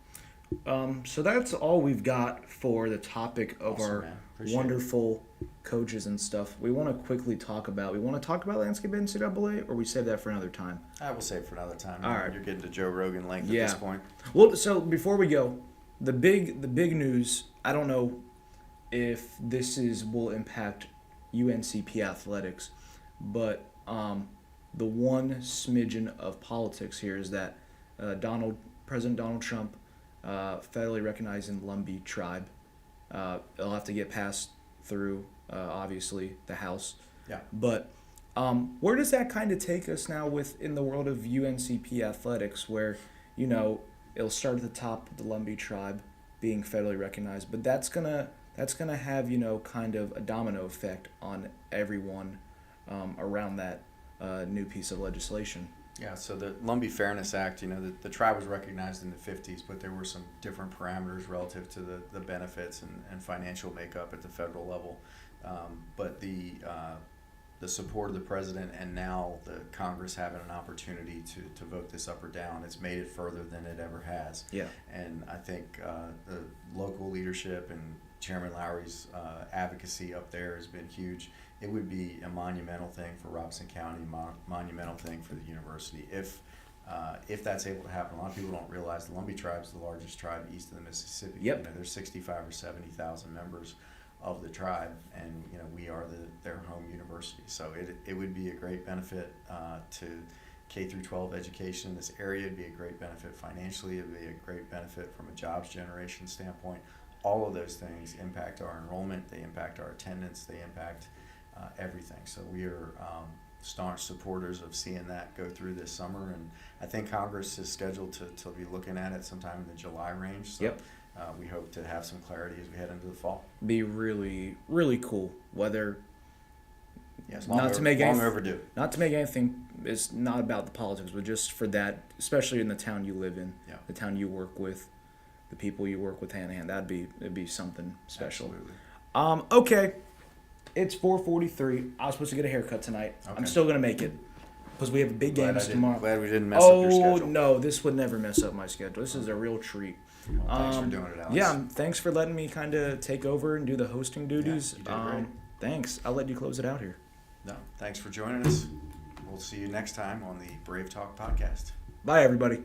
So that's all we've got for the topic of Awesome, our man. Appreciate wonderful coaches and stuff. We want to quickly talk about landscape NCAA, or we save that for another time? I will save it for another time. All right. You're getting to Joe Rogan length Yeah. at this point. Well, so before we go, the big news, I don't know if this will impact UNCP athletics, but the one smidgen of politics here is that President Donald Trump federally recognizing Lumbee tribe. It'll have to get passed through, obviously, the House. Yeah. But where does that kind of take us now in the world of UNCP athletics, where, it'll start at the top with the Lumbee tribe being federally recognized, but that's gonna have, kind of a domino effect on everyone around that new piece of legislation. Yeah, so the Lumbee Fairness Act, the tribe was recognized in the 50s, but there were some different parameters relative to the benefits and financial makeup at the federal level. But the support of the president and now the Congress having an opportunity to vote this up or down, it's made it further than it ever has. Yeah. And I think the local leadership and Chairman Lowry's advocacy up there has been huge. It would be a monumental thing for Robeson County, monumental thing for the university. If that's able to happen, a lot of people don't realize the Lumbee tribe is the largest tribe east of the Mississippi. Yep. There's 65 or 70,000 members of the tribe, and we are their home university. So it would be a great benefit to K through 12 education in this area. It'd be a great benefit financially. It'd be a great benefit from a jobs generation standpoint. All of those things impact our enrollment. They impact our attendance. They impact everything. So we are staunch supporters of seeing that go through this summer, and I think Congress is scheduled to be looking at it sometime in the July range. So Yep. We hope to have some clarity as we head into the fall. Be really, really cool. Whether Yes, long overdue. Not to make anything, it's not about the politics, but just for that, especially in the town you live in, Yeah. the town you work with, the people you work with hand in hand. It'd be something special. Absolutely. Okay. It's 4:43. I was supposed to get a haircut tonight. Okay. I'm still gonna make it because we have big games tomorrow. Glad we didn't mess up your schedule. No, this would never mess up my schedule. This is a real treat. Well, thanks for doing it, Alex. Yeah, thanks for letting me kind of take over and do the hosting duties. you did great. Thanks. I'll let you close it out here. No, thanks for joining us. we'll see you next time on the Bravetalk podcast. Bye, everybody.